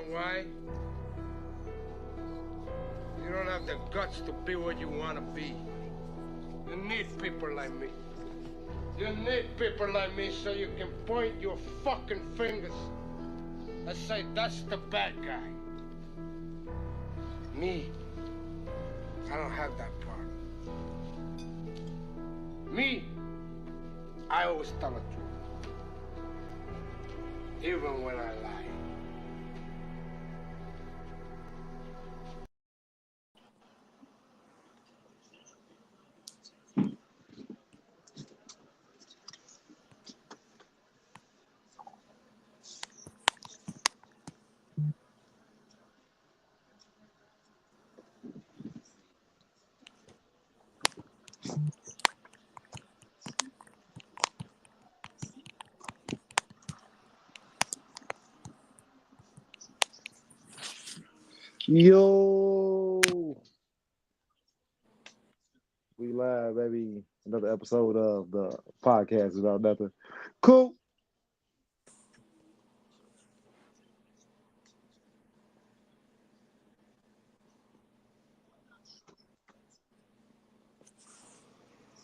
know why? You don't have the guts to be what you want to be. You need people like me. You need people like me so you can point your fucking fingers and say, that's the bad guy. Me, I don't have that part. Me, I always tell the truth. Even when I lie. Yo, we live, baby. Another episode of the podcast about nothing. Cool.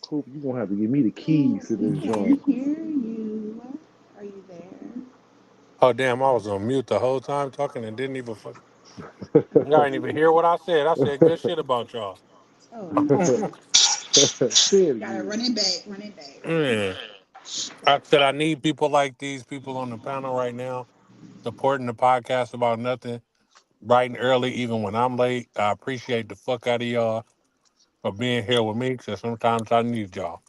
Cool. You gonna have to give me the keys to We this can't joint. hear you. Are you there? Oh damn! I was on mute the whole time talking and didn't even fuck. Y'all didn't even hear what I said. I said good shit about y'all. Oh no. Say it Gotta again. run it back, run it back. Mm. I said I need people like these people on the panel right now, supporting the podcast about nothing, bright and early, even when I'm late. I appreciate the fuck out of y'all for being here with me, because sometimes I need y'all.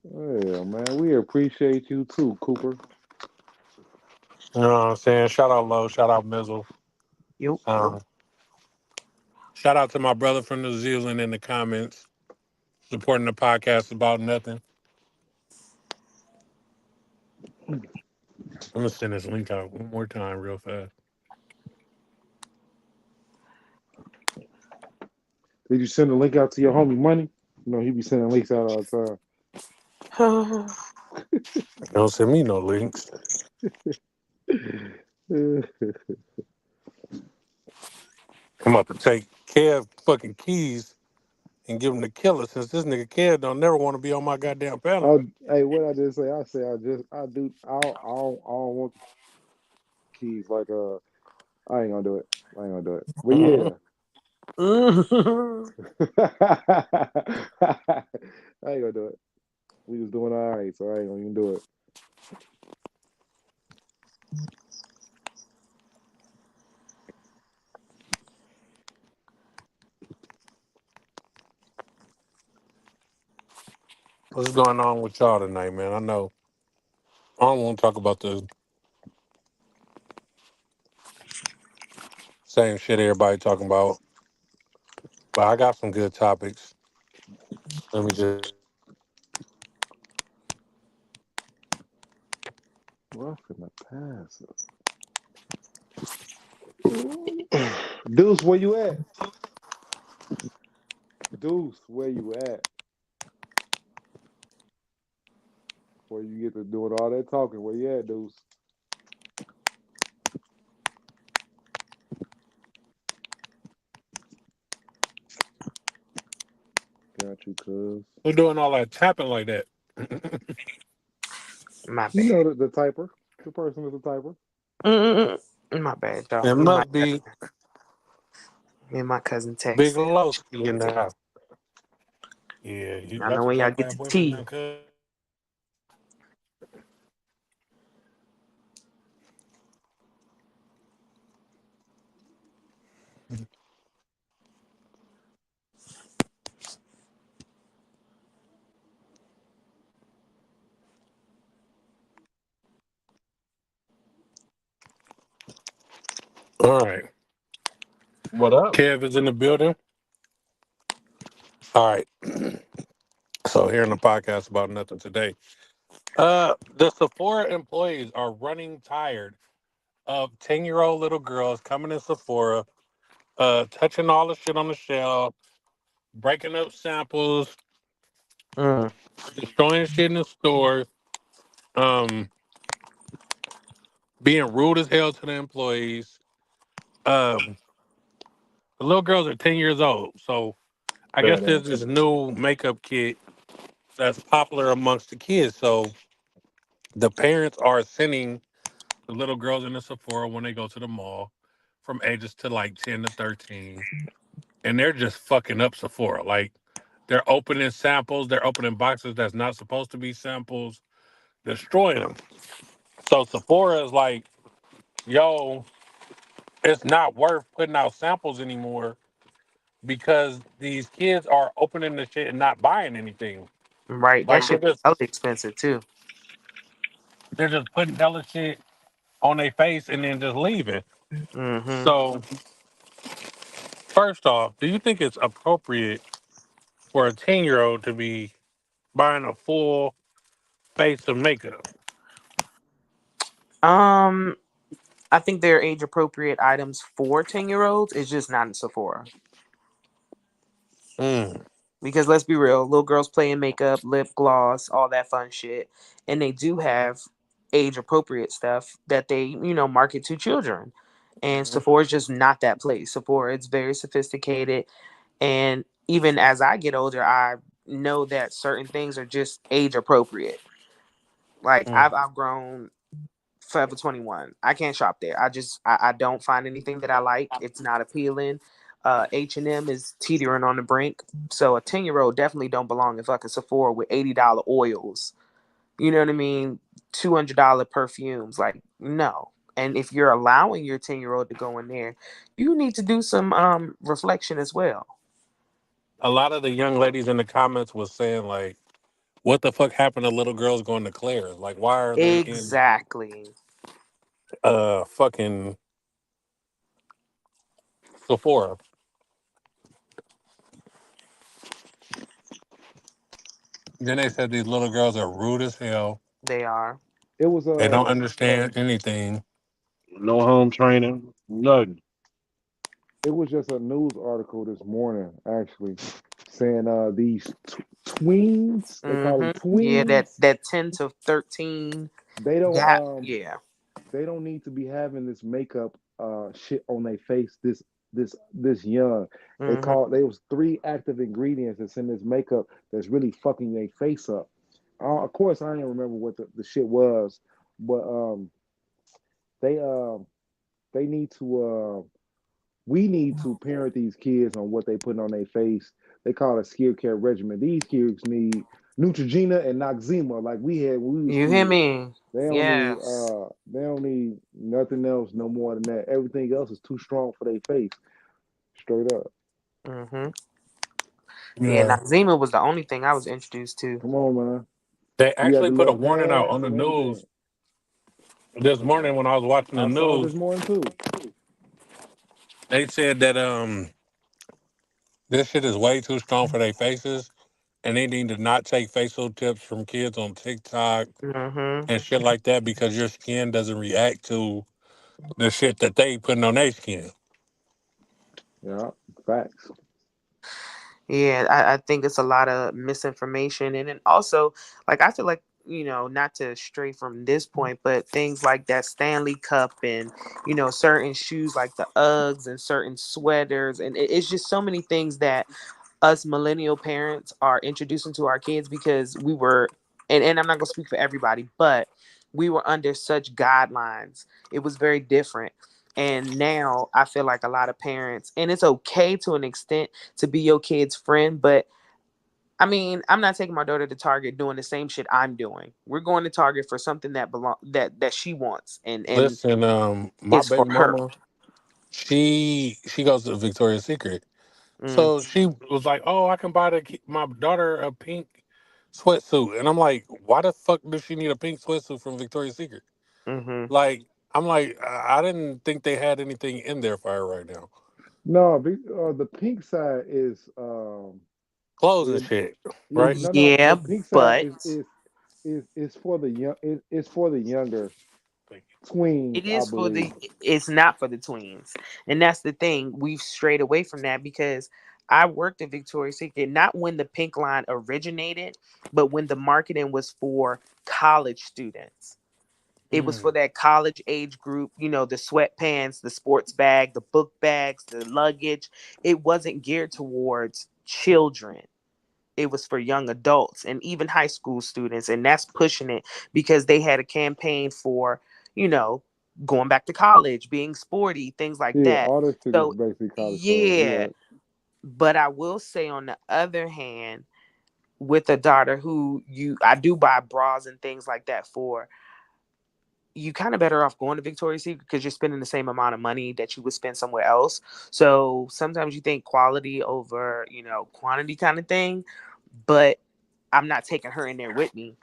Yeah, man. We appreciate you too, Cooper. You know what I'm saying? Shout out Low, shout out Mizzle. Yo, Um, Shout out to my brother from New Zealand in the comments, supporting the podcast about nothing. I'm gonna send this link out one more time real fast. Did you send the link out to your homie Money? You know, he be sending links out all the Don't send me no links. time. I'm about to take Kev fucking keys and give him the killer, since this nigga Kev don't never want to be on my goddamn panel. Oh, hey, what I just say? I don't want the keys. Like, I ain't gonna do it. I ain't gonna do it. But yeah. I ain't gonna do it. We was doing all right, so I ain't gonna even do it. What's going on with y'all tonight, man? I know I don't want to talk about the same shit everybody talking about, but I got some good topics. Let me just. Roughing the passer. Deuce, where you at? Deuce, where you at? Before you get to doing all that talking, where you at, Deuce? Got you, cuz. Who's doing all that tapping like that? my You know bad. the typer. The person is the typer. My bad, y'all. It must be Me and my cousin Big texting. Lowski in the house. Yeah, I know that's when what y'all that get bad the boy from tea. that cuz. All right. What up? Kev is in the building. All right. So here in the podcast about nothing today. The Sephora employees are running tired of 10-year-old little girls coming in Sephora, touching all the shit on the shelf, breaking up samples, Mm. destroying shit in the store. Um, being rude as hell to the employees. Um, the little girls are 10 years old, so I guess Badass. there's this new makeup kit that's popular amongst the kids. So the parents are sending the little girls in the Sephora when they go to the mall from ages to like 10 to 13. And they're just fucking up Sephora. Like they're opening samples, they're opening boxes that's not supposed to be samples, destroying them. So Sephora is like, yo, it's not worth putting out samples anymore because these kids are opening the shit and not buying anything. Right. That Like shit hella expensive too. they're just putting hella shit on their face and then just leaving. Mm-hmm. So first off, do you think it's appropriate for a 10-year-old to be buying a full face of makeup? Um, I think they're age appropriate items for 10-year-olds. It's just not in Sephora. Mm. Because let's be real, little girls play in makeup, lip gloss, all that fun shit. And they do have age appropriate stuff that they, market to children. And Mhm. Sephora is just not that place. Sephora, it's very sophisticated. And even as I get older, I know that certain things are just age appropriate. Like Mm. I've outgrown Forever 21. I can't shop there. I don't find anything that I like. It's not appealing. H&M is teetering on the brink. So a 10-year-old definitely don't belong in fucking Sephora with $80 oils. You know what I mean? $200 perfumes. Like, no. And if you're allowing your 10-year-old to go in there, you need to do some reflection as well. A lot of the young ladies in the comments was saying like, "What the fuck happened to little girls going to Claire's? Like, why are they in Exactly. fucking Sephora?" Then they said these little girls are rude as hell. They are. It was They don't understand anything. No home training, nothing. it was just a news article this morning actually saying these tweens, they call them Yeah, that tweens, that 10 to 13 they don't gap. Yeah. they don't need to be having this makeup shit on their face this young. Mm-hmm. They was three active ingredients that's in this makeup that's really fucking their face up. Of course I didn't remember what the shit was, but they they need to we need to parent these kids on what they putting on their face. They call it skincare regimen. These kids need Neutrogena and Noxzema like we had when we was You hear kids. me? Yes. They don't need nothing else no more than that. Everything else is too strong for their face. Straight up. Mm-hmm. Yeah, Yeah. Nazima was the only thing I was introduced to. Come on, man. They You got actually the put a little warning out on pads the and everything. news this morning when I was watching the I saw it news. this morning too. They said that this shit is way too strong for their faces, and they need to not take facial tips from kids on TikTok Mm-hmm. and shit like that because your skin doesn't react to the shit that they putting on their skin. Yeah, facts. Yeah, I think it's a lot of misinformation. And then also, like, I feel like, not to stray from this point, but things like that Stanley Cup and, certain shoes like the Uggs and certain sweaters. And it's just so many things that us millennial parents are introducing to our kids because we were, and I'm not gonna speak for everybody, but we were under such guidelines. It was very different. And now I feel like a lot of parents, and it's okay to an extent to be your kid's friend, but I mean, I'm not taking my daughter to Target doing the same shit I'm doing. We're going to Target for something that she wants and Listen, my is for baby her. mama, she goes to Victoria's Secret, Mm, so she was like, "Oh, I can buy my daughter a pink sweatsuit," and I'm like, "Why the fuck does she need a pink sweatsuit from Victoria's Secret?" mm-hmm. Like, I'm like, I didn't think they had anything in there for her right now. No, the pink side is Clothes and it, shit, yeah, right? no, Yeah, the pink side but is for the young. It's for the younger tweens, it I is for believe. it's not for the tweens. And that's the thing. We've strayed away from that because I worked at Victoria's Secret not when the pink line originated, but when the marketing was for college students. It was for that college age group, the sweatpants, the sports bag, the book bags, the luggage. It wasn't geared towards children. It was for young adults and even high school students. And that's pushing it because they had a campaign for, you know, going back to college, being sporty, things like Yeah, that. all this shit is So, basically college clothes. You yeah. right. But I will say, on the other hand, with a daughter who I do buy bras and things like that for, you kind of better off going to Victoria's Secret because you're spending the same amount of money that you would spend somewhere else. So sometimes you think quality over, quantity kind of thing, but I'm not taking her in there with me.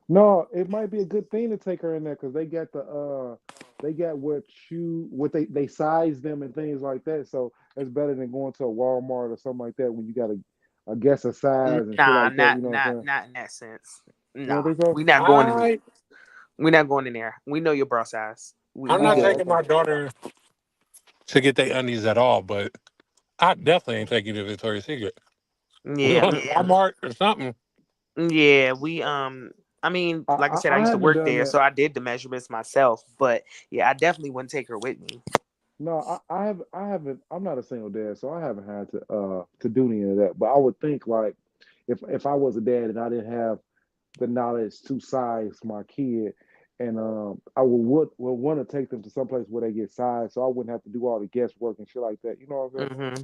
No, it might be a good thing to take her in there because they got what they size them and things like that. So it's better than going to a Walmart or something like that when you got a guess a size and shit Nah, like that. You not know what I'm not saying? not in that sense. You don't Nah, think so? we not going in. I We not going in there. We know your bra size. I'm We not good. Oh, taking okay. my daughter to get their undies at all, but I definitely ain't taking you to Victoria's Secret. We Yeah, going to Walmart or something. yeah. I mean, like I said, I I used to haven't work done there, that. so I did the measurements myself. But yeah, I definitely wouldn't take her with me. No, I haven't. I'm not a single dad, so I haven't had to do any of that. But I would think like if I was a dad and I didn't have the knowledge to size my kid, and I would want to take them to someplace where they get sized, so I wouldn't have to do all the guesswork and shit like that. You know what I'm saying? Hmm.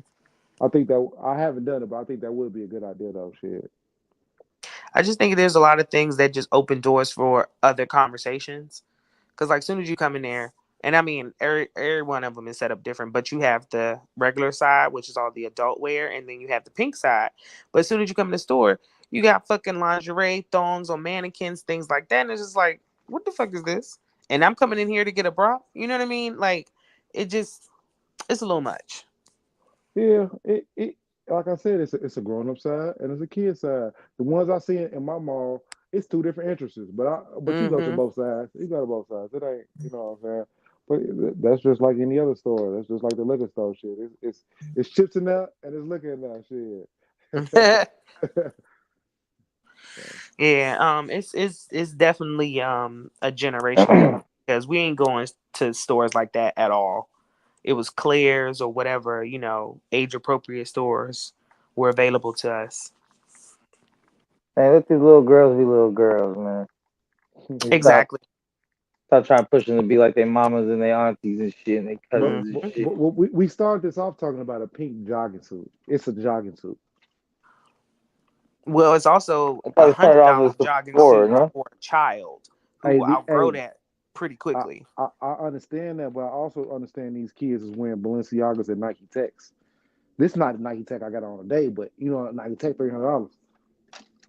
I think that I haven't done it, but I think that would be a good idea though. Shit. I just think there's a lot of things that just open doors for other conversations. Because like soon as you come in there, and I mean every one of them is set up different, but you have the regular side, which is all the adult wear, and then you have the pink side. But as soon as you come in the store, you got fucking lingerie, thongs on mannequins, things like that, and it's just like, what the fuck is this? And I'm coming in here to get a bra. You know what I mean? Like, it's a little much. Yeah, it like I said, it's a grown up side and it's a kid side. The ones I see in my mall, it's two different entrances, but you go to Mm-hmm. both sides. You go to both sides. It ain't, you know what I'm saying. But that's just like any other store. That's just like the liquor store shit. It's chips in there and it's liquor in there shit. So, Yeah, it's definitely a generational thing because we ain't going to stores like that at all. It was Claire's or whatever, age appropriate stores were available to us. Man, let these little girls be little girls, man. They stop Exactly. trying to push them to be like their mamas and their aunties and shit and their but, cousins Hmm. and but shit. but we started this off talking about a pink jogging suit. It's a jogging suit. Well, it's also I a thought it started hundred off dollar as jogging Sephora, suit no? for a child who Hey, will outgrow hey, that pretty I, quickly. I understand that, but I also understand these kids is wearing Balenciagas and Nike Techs. This not a Nike Tech I got on today, but Nike Tech $300.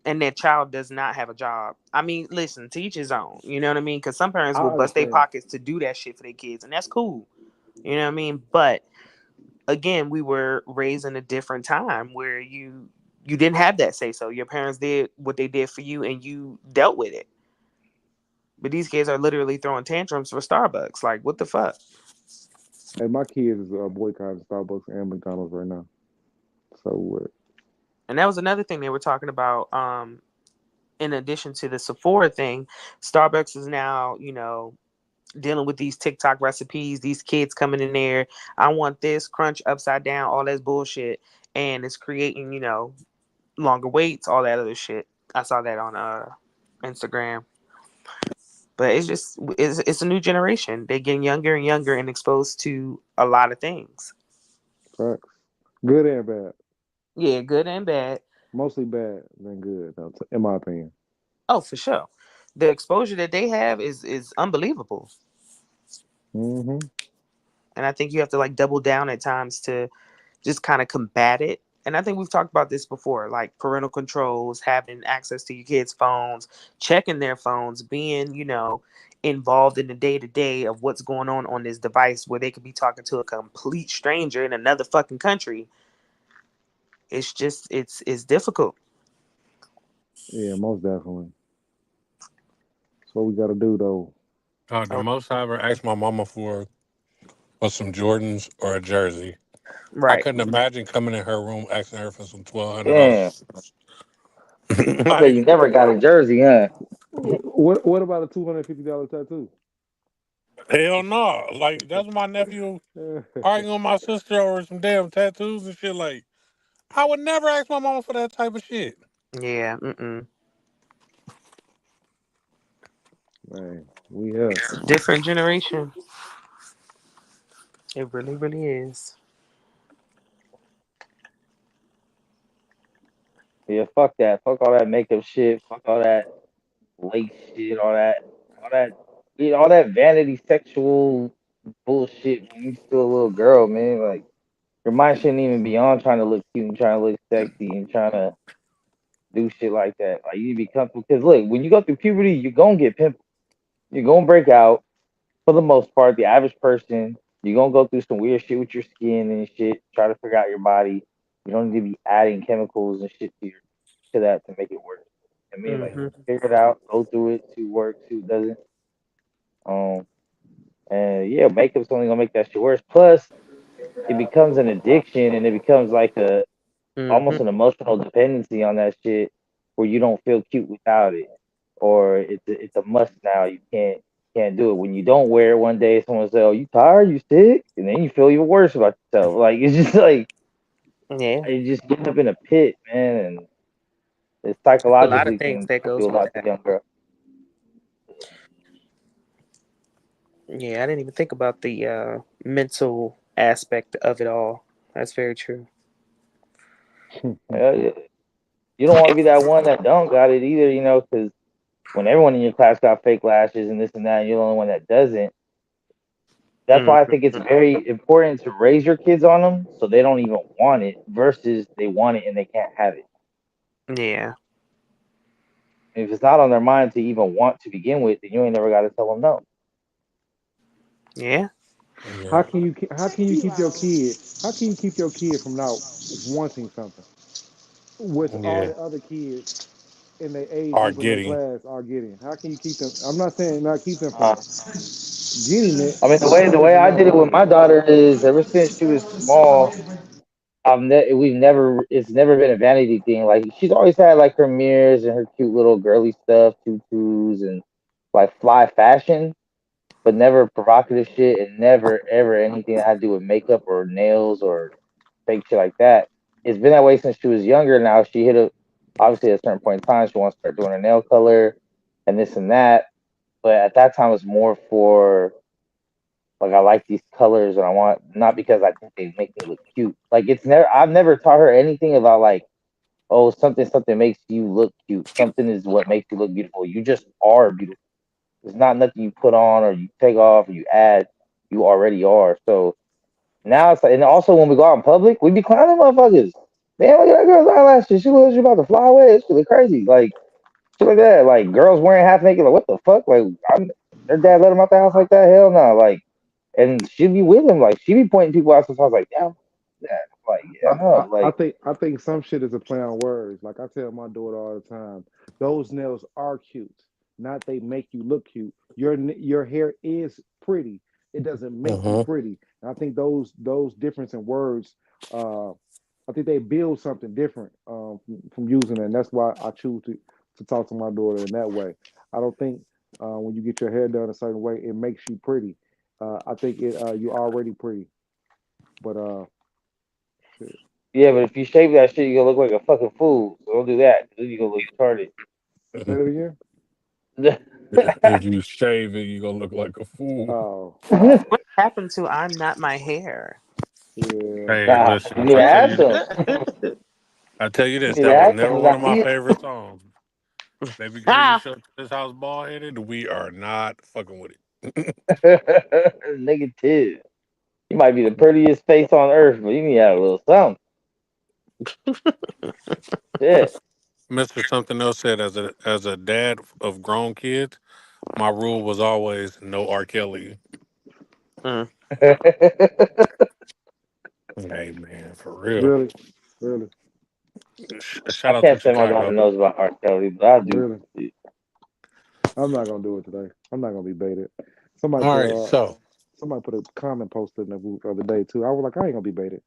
And that child does not have a job. I mean, listen, to each his own. You know what I mean? Because some parents will I bust their understand. pockets to do that shit for their kids, and that's cool. You know what I mean? But again, we were raised in a different time where you didn't have that say so. Your parents did what they did for you, and you dealt with it. But these kids are literally throwing tantrums for Starbucks. Like, what the fuck? Hey, my kids is boycotting Starbucks and McDonald's right now. So what? And that was another thing they were talking about. In addition to the Sephora thing, Starbucks is now, dealing with these TikTok recipes, these kids coming in there. I want this crunch upside down, all that bullshit. And it's creating, longer waits, all that other shit. I saw that on Instagram. But it's a new generation. They're getting younger and younger and exposed to a lot of things. Facts. Good and bad. Yeah, good and bad. Mostly bad than good, though, in my opinion. Oh, for sure. The exposure that they have is unbelievable. Hmm. And I think you have to like double down at times to just kind of combat it. And I think we've talked about this before, like parental controls, having access to your kids' phones, checking their phones, being, involved in the day to day of what's going on this device where they could be talking to a complete stranger in another fucking country. It's just it's difficult. Yeah, most definitely. That's what we got to do, though. The Oh, most I ever asked my mama for was some Jordans or a jersey. I right. couldn't imagine coming in her room asking her for some Damn. $1,200. I bet Like, you never got a jersey, huh? What about a $250 tattoo? Hell no. Like that's my nephew arguing with my sister over some damn tattoos and shit. Like I would never ask my mama for that type of shit. Yeah. Mm-mm. Man, we here. Different generation. It really, really is. Yeah, fuck that. Fuck all that makeup shit. Fuck all that lace shit. All that, all that vanity sexual bullshit. When you still a little girl, man. Like your mind shouldn't even be on trying to look cute and trying to look sexy and trying to do shit like that. Like you need to be comfortable. Because look, when you go through puberty, you're gonna get pimples. You're gonna break out. For the most part, the average person, you're gonna go through some weird shit with your skin and shit. Try to figure out your body. You don't need to be adding chemicals and shit to that to make it work. I mean, like Mm-hmm. figure it out, go through it, see what works, see what doesn't. Um, and yeah, makeup's only gonna make that shit worse. Plus, it becomes an addiction and it becomes like a Mm-hmm. almost an emotional dependency on that shit where you don't feel cute without it, or it's a must now. You can't do it. When you don't wear it one day, someone say, "Oh, you tired? You sick?" And then you feel even worse about yourself. Like it's just like Yeah. you just get up in a pit, man, and it It's a lot of psychologically things can that do goes a with lot to that. young girl. Yeah, I didn't even think about the mental aspect of it all. That's very true. Yeah, you don't want to be that one that don't got it either, because when everyone in your class got fake lashes and this and that, and you're the only one that doesn't. That's why I think it's Mm-hmm. very important to raise your kids on them so they don't even want it versus they want it and they can't have it. Yeah. If it's not on their mind to even want to begin with, then you ain't never got to tell them no. Yeah. Yeah. How can you keep your kid? How can you keep your kid from not wanting something, which all Yeah. the other kids in their age Are group in their getting. class are getting? How can you keep them? I'm not saying not keep them from Uh, getting it. I mean, the I'm way the saying way from I not did it with wanting my it. daughter is ever since she was small, we've never it's never been a vanity thing. Like she's always had like her mirrors and her cute little girly stuff, tutus and like fly fashion, but never provocative shit and never ever anything that had to do with makeup or nails or fake shit like that. It's been that way since she was younger. Now she hit a obviously at a certain point in time she wants to start doing her nail color and this and that. But at that time it was more for like I like these colors and I want not because I think they make me look cute. Like it's never I've never taught her anything about like, oh, something makes you look cute. Something is what makes you look beautiful. You just are beautiful. It's not nothing you put on or you take off or you add. You already are. So now it's like, and also when we go out in public, we be clowning motherfuckers. Damn, look at that girl's eyelashes. She about to fly away. It's really crazy. Like shit like that. Like girls wearing half naked. Like what the fuck? Like their dad let them out the house like that? Hell no. Like, and she'd be with him. Like she'd be pointing people out. So I was like, damn, yeah. Like yeah, no. I Like think some shit is a play on words. Like I tell my daughter all the time, those nails are cute, not they make you look cute. Your hair is pretty. It doesn't make you Mm-hmm. pretty. And I think those difference in words, uh, I think they build something different from using it. And that's why I choose to talk to my daughter in that way. I don't think when you get your hair done a certain way, it makes you pretty. I think you're already pretty, but shit. yeah, but if you shave that shit, you gonna look like a fucking fool. So don't do that. Then you gonna look retarded. Say it again. If you shave it, you gonna look like a fool. Oh, What happened to I'm Not My Hair? yeah. Hey, Nah, you listen, need to I tell ask you them. this. I tell you You this. need to That was ask them. never It's one of not my me. favorite songs. Baby girl, you Ah, show this house bald headed. We are not fucking with it. Negative. You might be the prettiest face on earth, but you need to have a little something. Shit. Mister Something Else said, as a dad of grown kids, my rule was always no R. Kelly. mm. Hey man, for real. Really, really, I Shout out to can't say my daughter Chicago. knows about R. Kelly, but I do. really. I'm not gonna do it today. I'm not gonna be baited. Somebody All put right, so somebody put a comment posted in the group the other day too. I was like, I ain't gonna be baited.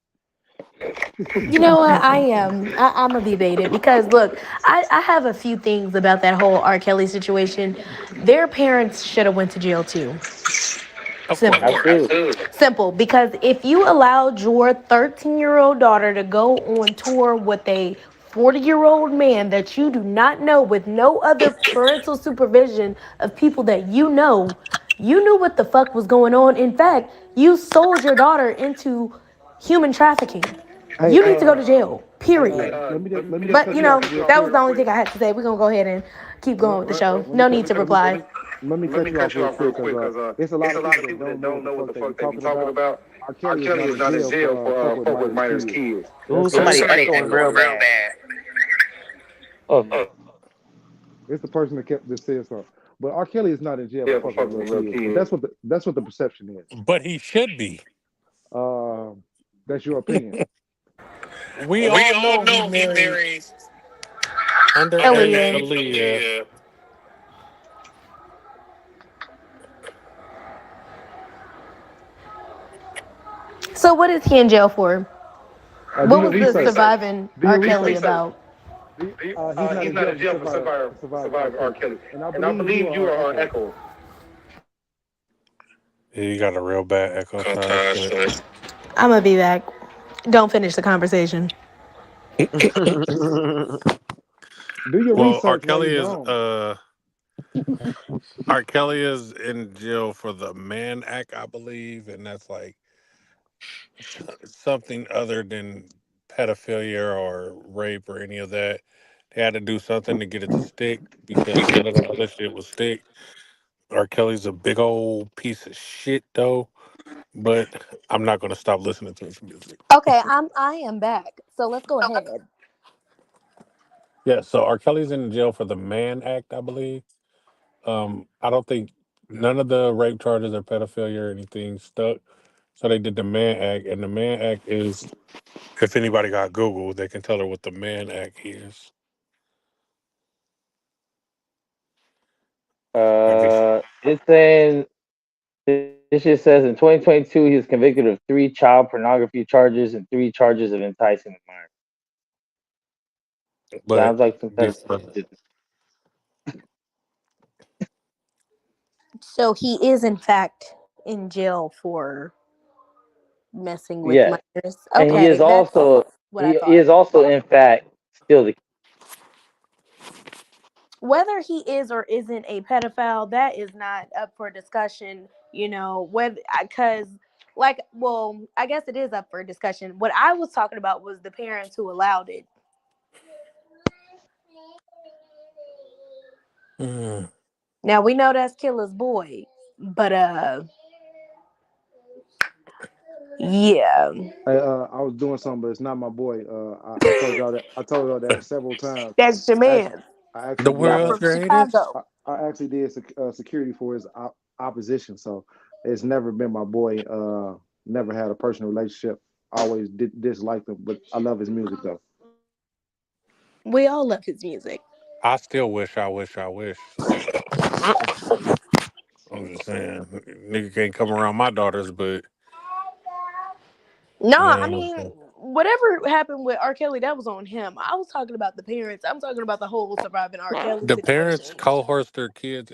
You know what? I am. I'm gonna be baited because look, I have a few things about that whole R. Kelly situation. Their parents should have went to jail too. Of Simple. course. Absolutely. Simple. Because if you allowed your 13-year-old daughter to go on tour with a 40-year-old man that you do not know with no other parental supervision of people that you knew what the fuck was going on. In fact, you sold your daughter into human trafficking. Hey, You need to go to jail. hey, Period. let me just But cut you off real that was quick. the only thing I had to say. We're gonna go ahead and keep going Let, with the show. let me No cut need to reply. let me cut you off real quick because it's a lot of people that don't know what the fuck they be talking about. R. Kelly is not in jail for fuck with minors' kids. That's Ooh, the somebody echoing real bad. Oh, it's the person that kept just saying something. But R. Kelly is not in jail for fucking with little kids. But that's what the perception is. But he should be. Um, that's your opinion. We all know he married underage Aaliyah. Aaliyah. So what is he in jail for? Do What your was the research. surviving Do R. your Kelly research. about? He's not in jail for surviving R. Kelly. And I believe you are on echo. You got a real bad echo, Taj. I'm gonna be back. Don't finish the conversation. Do your Well, research while you're gone. R. Kelly is in jail for the Mann Act, I believe, and that's like something other than pedophilia or rape or any of that. They had to do something to get it to stick because none of the other shit was stick. R. Kelly's a big old piece of shit, though. But I'm not gonna stop listening to his music. Okay, I am back. So let's go ahead. Yeah, so R. Kelly's in jail for the Mann Act, I believe. I don't think none of the rape charges or pedophilia or anything stuck. So they did the Mann Act, and the Mann Act is, if anybody got Google, they can tell her what the Mann Act is. I guess. it's saying this just says in 2022 he was convicted of 3 child pornography charges and 3 charges of enticing a minor. But Sounds like some kind before, of So he is in fact in jail for messing with yeah, minors. and he is Okay, that's also what I he thought. is also in fact still the Whether he is or isn't a pedophile, that is not up for discussion. Whether because well, I guess it is up for discussion. What I was talking about was the parents who allowed it. mm, Now we know that's Killer's boy, but yeah, I was doing something, but it's not my boy. I told y'all that. I told y'all that several times. that's your I actually, man. I the actually did. I'm world's from greatest. Chicago. I actually did security for his opposition. So it's never been my boy. Never had a personal relationship. Always disliked him, but I love his music though. We all love his music. I still wish. So I'm just saying, nigga can't come around my daughters, but No, you know I what I'm mean, saying. whatever happened with R. Kelly, that was on him. I was talking about the parents. I'm talking about the whole surviving R. Kelly The parents situation. coerce their kids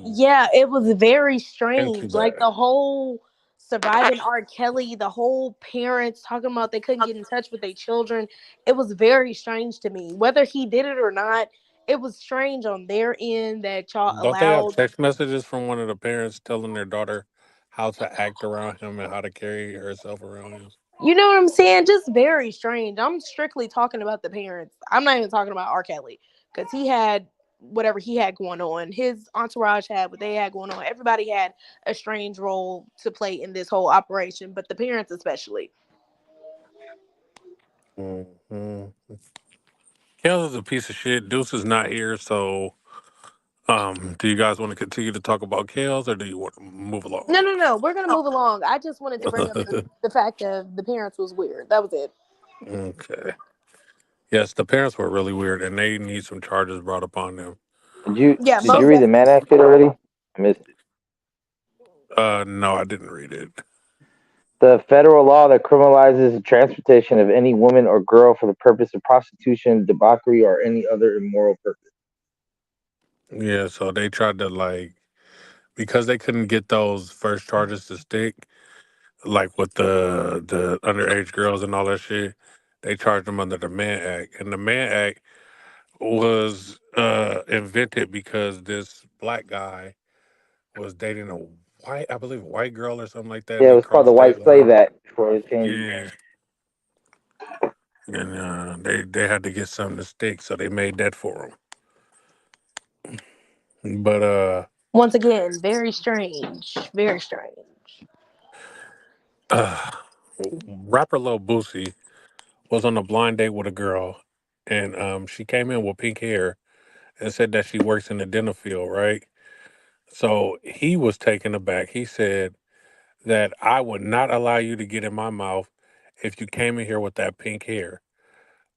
Yeah, it was very into strange. Like that. the whole surviving R. Kelly, the whole parents talking about they couldn't get in touch with their children. It was very strange to me. Whether he did it or not, it was strange on their end that y'all Don't they have allowed. text messages from one of the parents telling their daughter how to act around him and how to carry herself around him? You know what I'm saying? Just very strange. I'm strictly talking about the parents. I'm not even talking about R. Kelly because he had whatever he had going on. His entourage had what they had going on. Everybody had a strange role to play in this whole operation, but the parents especially. Mm-hmm. Kels is a piece of shit. Deuce is not here, so do you guys want to continue to talk about Kels or do you want to move along? No, no, no. We're gonna move along. I just wanted to bring up the fact of the parents was weird. That was it. Okay. Yes, the parents were really weird and they need some charges brought upon them. did you Yeah, did you most So, read the man definitely. shit already? I missed it. no, I didn't read it. The federal law that criminalizes the transportation of any woman or girl for the purpose of prostitution, debauchery, or any other immoral purpose. Yeah, so they tried to like because they couldn't get those first charges to stick, like with the underage girls and all that shit. They charged them under the Mann Act, and the Mann Act was invented because this black guy was dating a white, I believe, white girl or something like that, and Yeah, it they was called crossed the state White Slave lines. Act before it changed. Yeah, and they had to get something to stick, so they made that for them. But Once again, very strange. Very strange. uh, rapper Lil Boosie was on a blind date with a girl, and she came in with pink hair and said that she works in the dental field, right? So he was taken aback. He said that I would not allow you to get in my mouth if you came in here with that pink hair.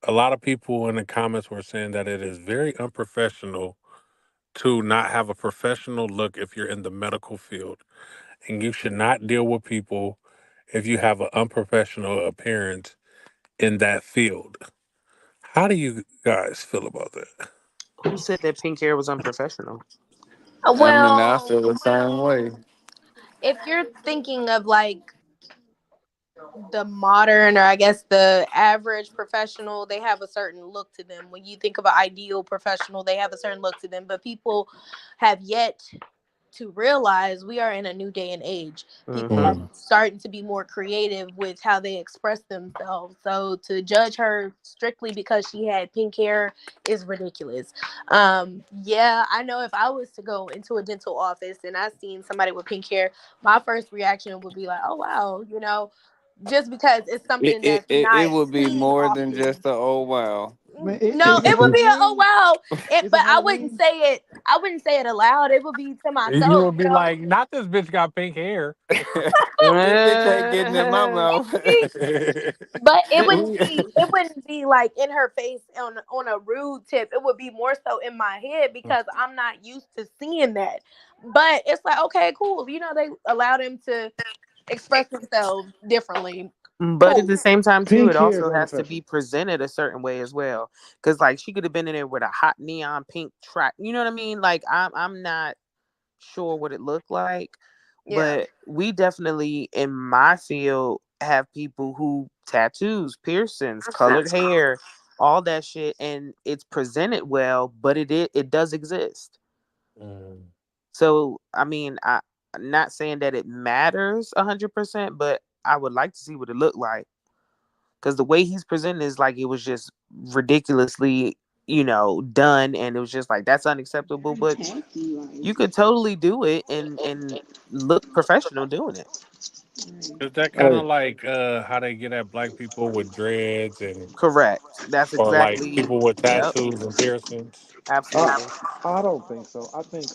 A lot of people in the comments were saying that it is very unprofessional to not have a professional look if you're in the medical field, and you should not deal with people if you have an unprofessional appearance in that field. How do you guys feel about that? Who said that pink hair was unprofessional? I mean, I Well, feel the same way. if you're thinking of like the modern, or I guess the average professional, they have a certain look to them. When you think of an ideal professional, they have a certain look to them. But people have yet to realize we are in a new day and age. People Mm-hmm. are Mm. starting to be more creative with how they express themselves. So to judge her strictly because she had pink hair is ridiculous. Yeah, I know if I was to go into a dental office and I seen somebody with pink hair, my first reaction would be like, "Oh wow," just because it's It something it that's it, it not would be seen more than often. just a oh wow. Man, No, it's it would be a oh Halloween. wow. It's a But I wouldn't Halloween. say it. I wouldn't say it aloud. It would be to You myself. would be like, not this bitch got pink hair. This bitch ain't getting in my It mouth. would be, but it wouldn't We- be. It wouldn't be like in her face on a rude tip. It would be more so in my head because I'm not used to seeing that. But it's like okay, cool. They allow them to express themselves differently. But at Cool. the same time, too, Pink it hair is also has to be unprofessional. presented a certain way as well. Because like she could have been in there with a hot neon pink track. You know what I mean? Like I'm not sure what it looked like, Yeah. but we definitely in my field have people who tattoos, piercings, colored hair, all that shit, and it's presented well, but it does exist. Mm. So I mean, I'm not saying that it matters 100%, but I would like to see what it looked like because the way he's presenting is like it was just ridiculously, done, and it was just like that's unacceptable. Very But tacky, you like, could totally do it and look professional doing it. right. Is that kind of Hey, like how they get at black people with dreads and Correct. That's or like exactly. people with Yep. tattoos and piercings? I Absolutely. I don't think so. I think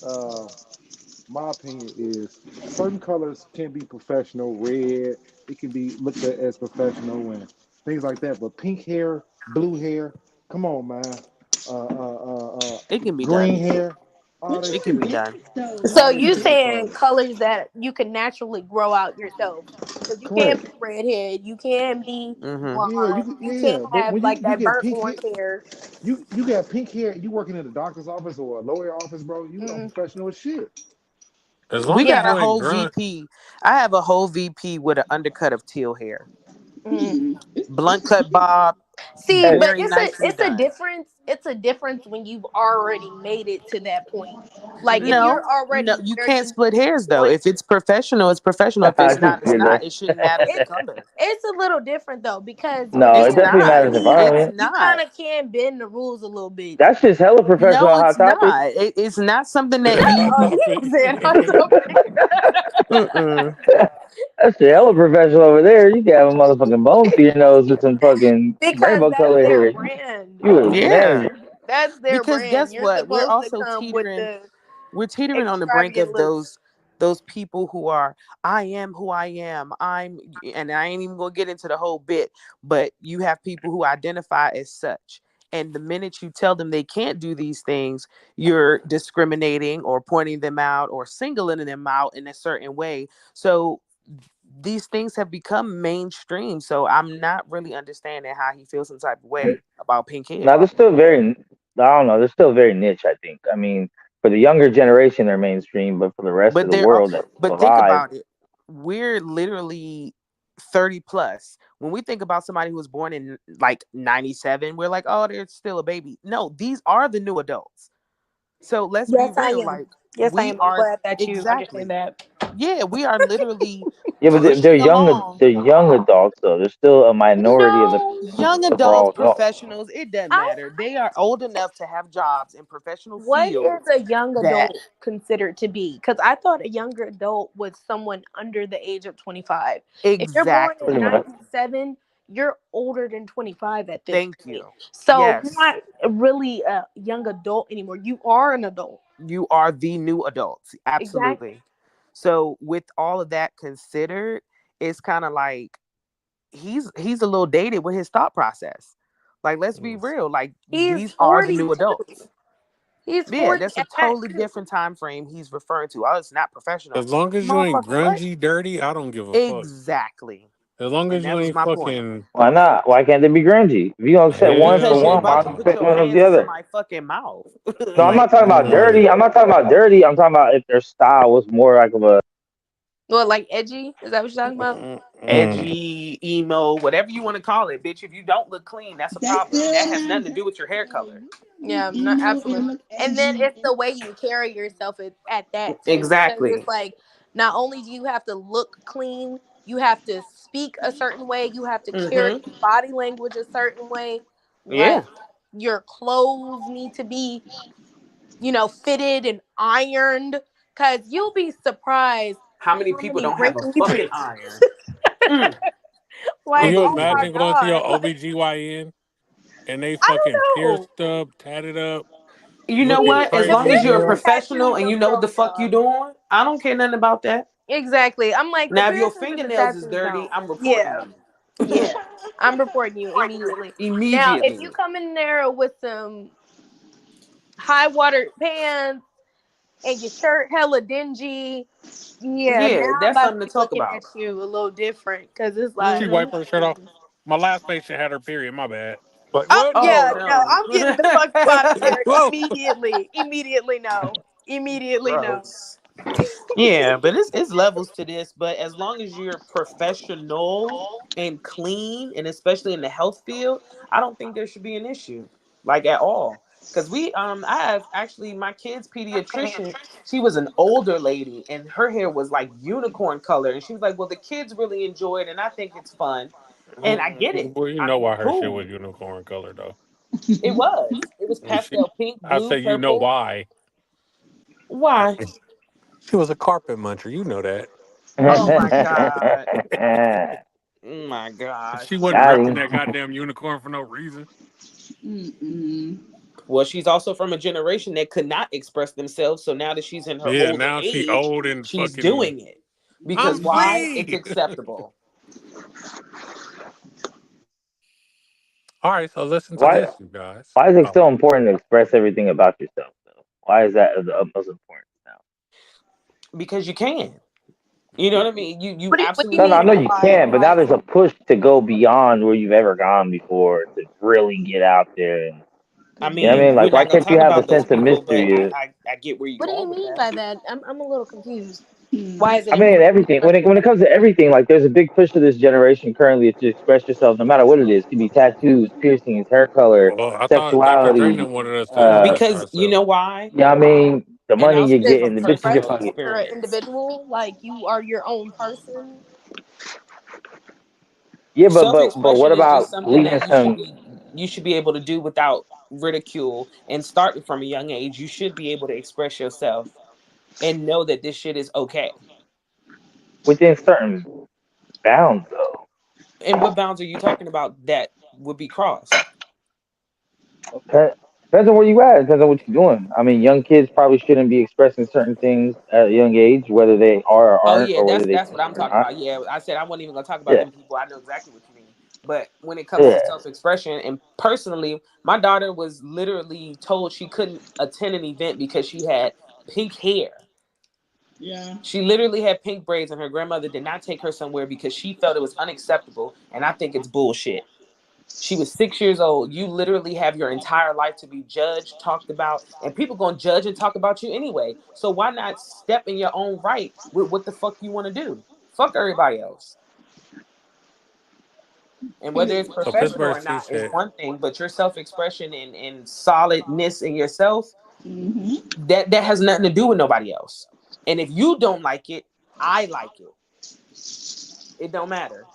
my opinion is certain colors can be professional. Red, it can be looked at as professional and things like that. But pink hair, blue hair, come on, man. Uh, uh, uh, uh, It can be green done. hair, all What's that It the can be shit. done. difference though? So All that What's the you shit saying retarded. difference? colors that you can naturally grow out yourself? Because you can Correct. be redhead, you can be Mm-hmm. Yeah, you blonde, can. you can Yeah, but have when like you that get burnt pink hair, orange hair. you got pink hair. You working in a doctor's office or a lawyer office, bro. You Mm, unprofessional as shit. As We long as got yeah. a you ain't whole grunt. VP. I have a whole VP with an undercut of teal hair, Mm. blunt cut bob, See, Hey, but very it's a nicely it's a done. difference. It's a difference when you've already made it to that point. Like if you're No, no, already you where can't you split hairs though. want, If it's professional, it's professional. If I it's just not, it's you not. know. It shouldn't matter the it's color. it's a little different though because with No, It's it hair, definitely not. matters It's environment. you not. kind of can bend the rules a little bit. That's just hella professional No, on Hot it's Topic. not. It's not something that Hot you. Oh, he said on topic. topic. Mm-mm. That's the hella professional over there. You can have a motherfucking bone through your nose with some fucking Because rainbow that's color their hair. brand. You a Yeah, man. That's their because brand. guess You're what? We're supposed to also come with teetering. the We're teetering on the brink extravagant of looks. those people who are I am who I am. And I ain't even gonna get into the whole bit, but you have people who identify as such. And the minute you tell them they can't do these things, you're discriminating or pointing them out or singling them out in a certain way. So these things have become mainstream. So I'm not really understanding how he feels some type of way about pink Now hair. they're still very. I don't know. They're still very niche. I think. I mean, For the younger generation, they're mainstream, but for the rest of But the there are, world that's but think alive, about it. We're literally 30 plus. When we think about somebody who was born in like 97, we're like, oh, they're still a baby. No, these are the new adults. So let's be Yes, I real. am. Like, Yes, I we am. I'm are glad that you understand exactly. that. Yeah, we are literally yeah, but they're pushing along. they're young adults though. They're still a minority of the No, Young adults, overall. No, professionals, it doesn't I. matter. They are old enough to have jobs in professional What is fields a young that adult considered to be? Because I thought a younger adult was someone under the age of 25. If you're born pretty in exactly. much. 97, you're older than 25 at this Thank point. you. So you're Yes. not really a young adult anymore. You are an adult. You are the new adults. Exactly. Absolutely. So with all of that considered, it's kind of like he's a little dated with his thought process. Like, let's be real. Like, He's these are the new 42. adults. He's Yeah, 40 that's a at that totally too. different time frame he's referring to. Oh, it's not professional. As long as you ain't Motherfucker, what? grungy, dirty, I don't give a fuck. Exactly. As long And as you that was ain't my point. fucking Why not? Why can't they be grungy? If you don't accept one for Because you're one, hell why about to don't you put no. accept your one of the hands to other? my fucking mouth. No, I'm not Like, talking about Mm-mm. dirty. I'm not talking about dirty. I'm talking about if their style was more like of a. What, like edgy? Is that what you're talking about? Mm-mm. edgy, emo, whatever you want to call it, bitch. If you don't look clean, that's a They problem. And still that has nothing have to that. do with your hair color. Be Yeah, not emo absolutely. and look And then edgy. it's the way you carry yourself at that too, because Exactly. it's like not only do you have to look clean, you have to speak a certain way, you have to carry Mm-hmm. your body language a certain way. Yeah. Like your clothes need to be, fitted and ironed. Cause you'll be surprised How many how people many don't have a wrinkles. fucking iron? Mm, Can Like, you oh my unbelievable. imagine going to god, your like OBGYN and they I fucking don't know. pierced up, tatted up, You know looking what? As The long crazy as as you're a piercing and hell? professional tattoos and don't you know what the count, fuck you y'all. doing, I don't care nothing about that. Exactly. I'm like the Now, if your piercings and the fingernails is tattoos dirty, don't. I'm reporting Yeah. you. Yeah. I'm reporting you immediately. Now, if you Immediately. come in there with some high water pants and your shirt hella dingy, yeah, Yeah, now I'm that's about to something to be talk looking at about. you a little different because it's She like, Mm-hmm. wiped her shirt off. My last patient had her period. My bad. Like oh what? Oh yeah, No. no, no. I'm getting the fuck up out of here Whoa. immediately. Immediately, no. Immediately, no. Gross. Yeah, but it's levels to this. But as long as you're professional and clean, and especially in the health field, I don't think there should be an issue, like at all. Because I have actually my kid's pediatrician. She was an older lady, and her hair was like unicorn color, and she was like, "Well, the kids really enjoy it, and I think it's fun, and I get it. Well, you I know mean, why her shit cool. was unicorn color though. It was. It was And she, pastel pink, I blue, say you know purple. why. Why? She was a carpet muncher. You know that. Oh my god. Oh my She gosh. wasn't Got repping him. that goddamn unicorn for no reason. Mm-mm. Well, she's also from a generation that could not express themselves. So now that she's in her Yeah, older now she age, old and she's fucking. doing it. Because I'm why? Mm-hmm. It's free. acceptable. All right, so listen to why? this, you guys. Why is it Oh, so important to express everything about yourself, though? Why is that of the utmost importance now? Because you can. You know what I mean? You What do you No, no, absolutely I mean know by you can. why? can, but now there's a push to go beyond where you've ever gone before to really get out there and I you know what I mean, mean? we're Like, why not gonna can't you talk have a about those sense of people, but mystery? I get where you're What do going you with mean that. by that? I'm a little confused. Hmm. Why is it I mean, important? everything. When it comes to everything, like there's a big push to this generation currently to express yourself, no matter what it is. It could be tattoos, piercings, hair color, well, I thought Dr. Dre sexuality. didn't wanted us to Uh, express Because you know ourselves. why? yeah, I mean, the And money I'll you're speak Because getting, from the you bitches you're express personal fucking. you're an experience. individual, like you are your own person. Yeah, but what Self-expression is just about something leading that some? you should be able to do without ridicule, and starting from a young age you should be able to express yourself and know that this shit is okay. Within certain bounds, though. And what bounds are you talking about that would be crossed? Dep- Depends on where you at. Depends on what you're doing. I mean, young kids probably shouldn't be expressing certain things at a young age, whether they are or Oh aren't, yeah, or whether they that's what can I'm or talking not. about. Yeah, I said I wasn't even gonna talk about Yeah, them people. I know exactly what you mean. But when it comes to yeah. self-expression, and personally, my daughter was literally told she couldn't attend an event because she had pink hair. Yeah. She literally had pink braids, and her grandmother did not take her somewhere because she felt it was unacceptable. And I think it's bullshit. She was 6 years old. You literally have your entire life to be judged, talked about, and people gonna judge and talk about you anyway. So why not step in your own right with what the fuck you want to do? Fuck everybody else. And whether it's So professional Pittsburgh or T not is said, one thing, but your self expression and solidness in yourself, Mm-hmm. that has nothing to do with nobody else. And if you don't like it, I like it. It don't matter.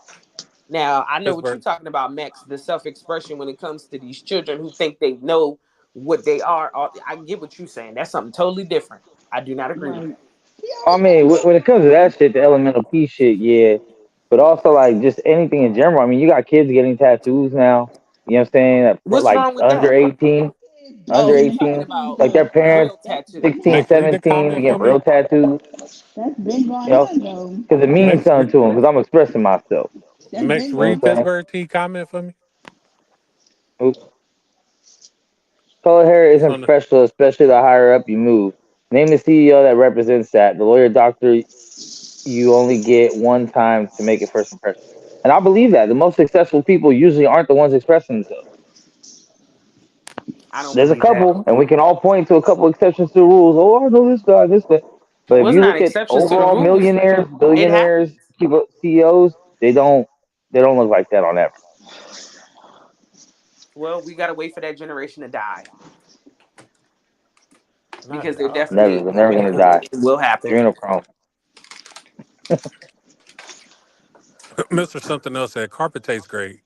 Now I know what you're Pittsburgh talking about, Max. The self expression when it comes to these children who think they know what they are. I get what you're saying. That's something totally different. I do not agree with Right. that. He I always mean, got when it comes to that shit, the elemental P shit, yeah. But also like just anything in general. I mean, you got kids getting tattoos now. You know what I'm saying? What's Like wrong with under that? 18, kids Oh, under you getting talking 18, tattoos about like their though. parents, real That's tattoos? been 16, Max, read the 17, they comment for get me. real tattoos that's been you going know, on though. because it means Max, something to them because I'm expressing myself. That's Max, been You know going read what I'm on. saying? Pittsburgh T comment for me. Oops. Color hair It's isn't on the professional, especially the higher up you move. Name the CEO that represents that. The lawyer, doctor, you only get one time to make a first impression. And I believe that. The most successful people usually aren't the ones expressing themselves. I don't There's a believe that. couple, and we can all point to a couple exceptions to the rules. Oh, I know this guy, this guy. But if Was you not look at exceptions to the overall rules. millionaires, It billionaires, happens. CEOs, they don't look like that on average. Well, we gotta wait for that generation to die not because they're die. Never, definitely they're never gonna die. it will happen. Adrenochrome. Mr. Something Else said carpet tastes great.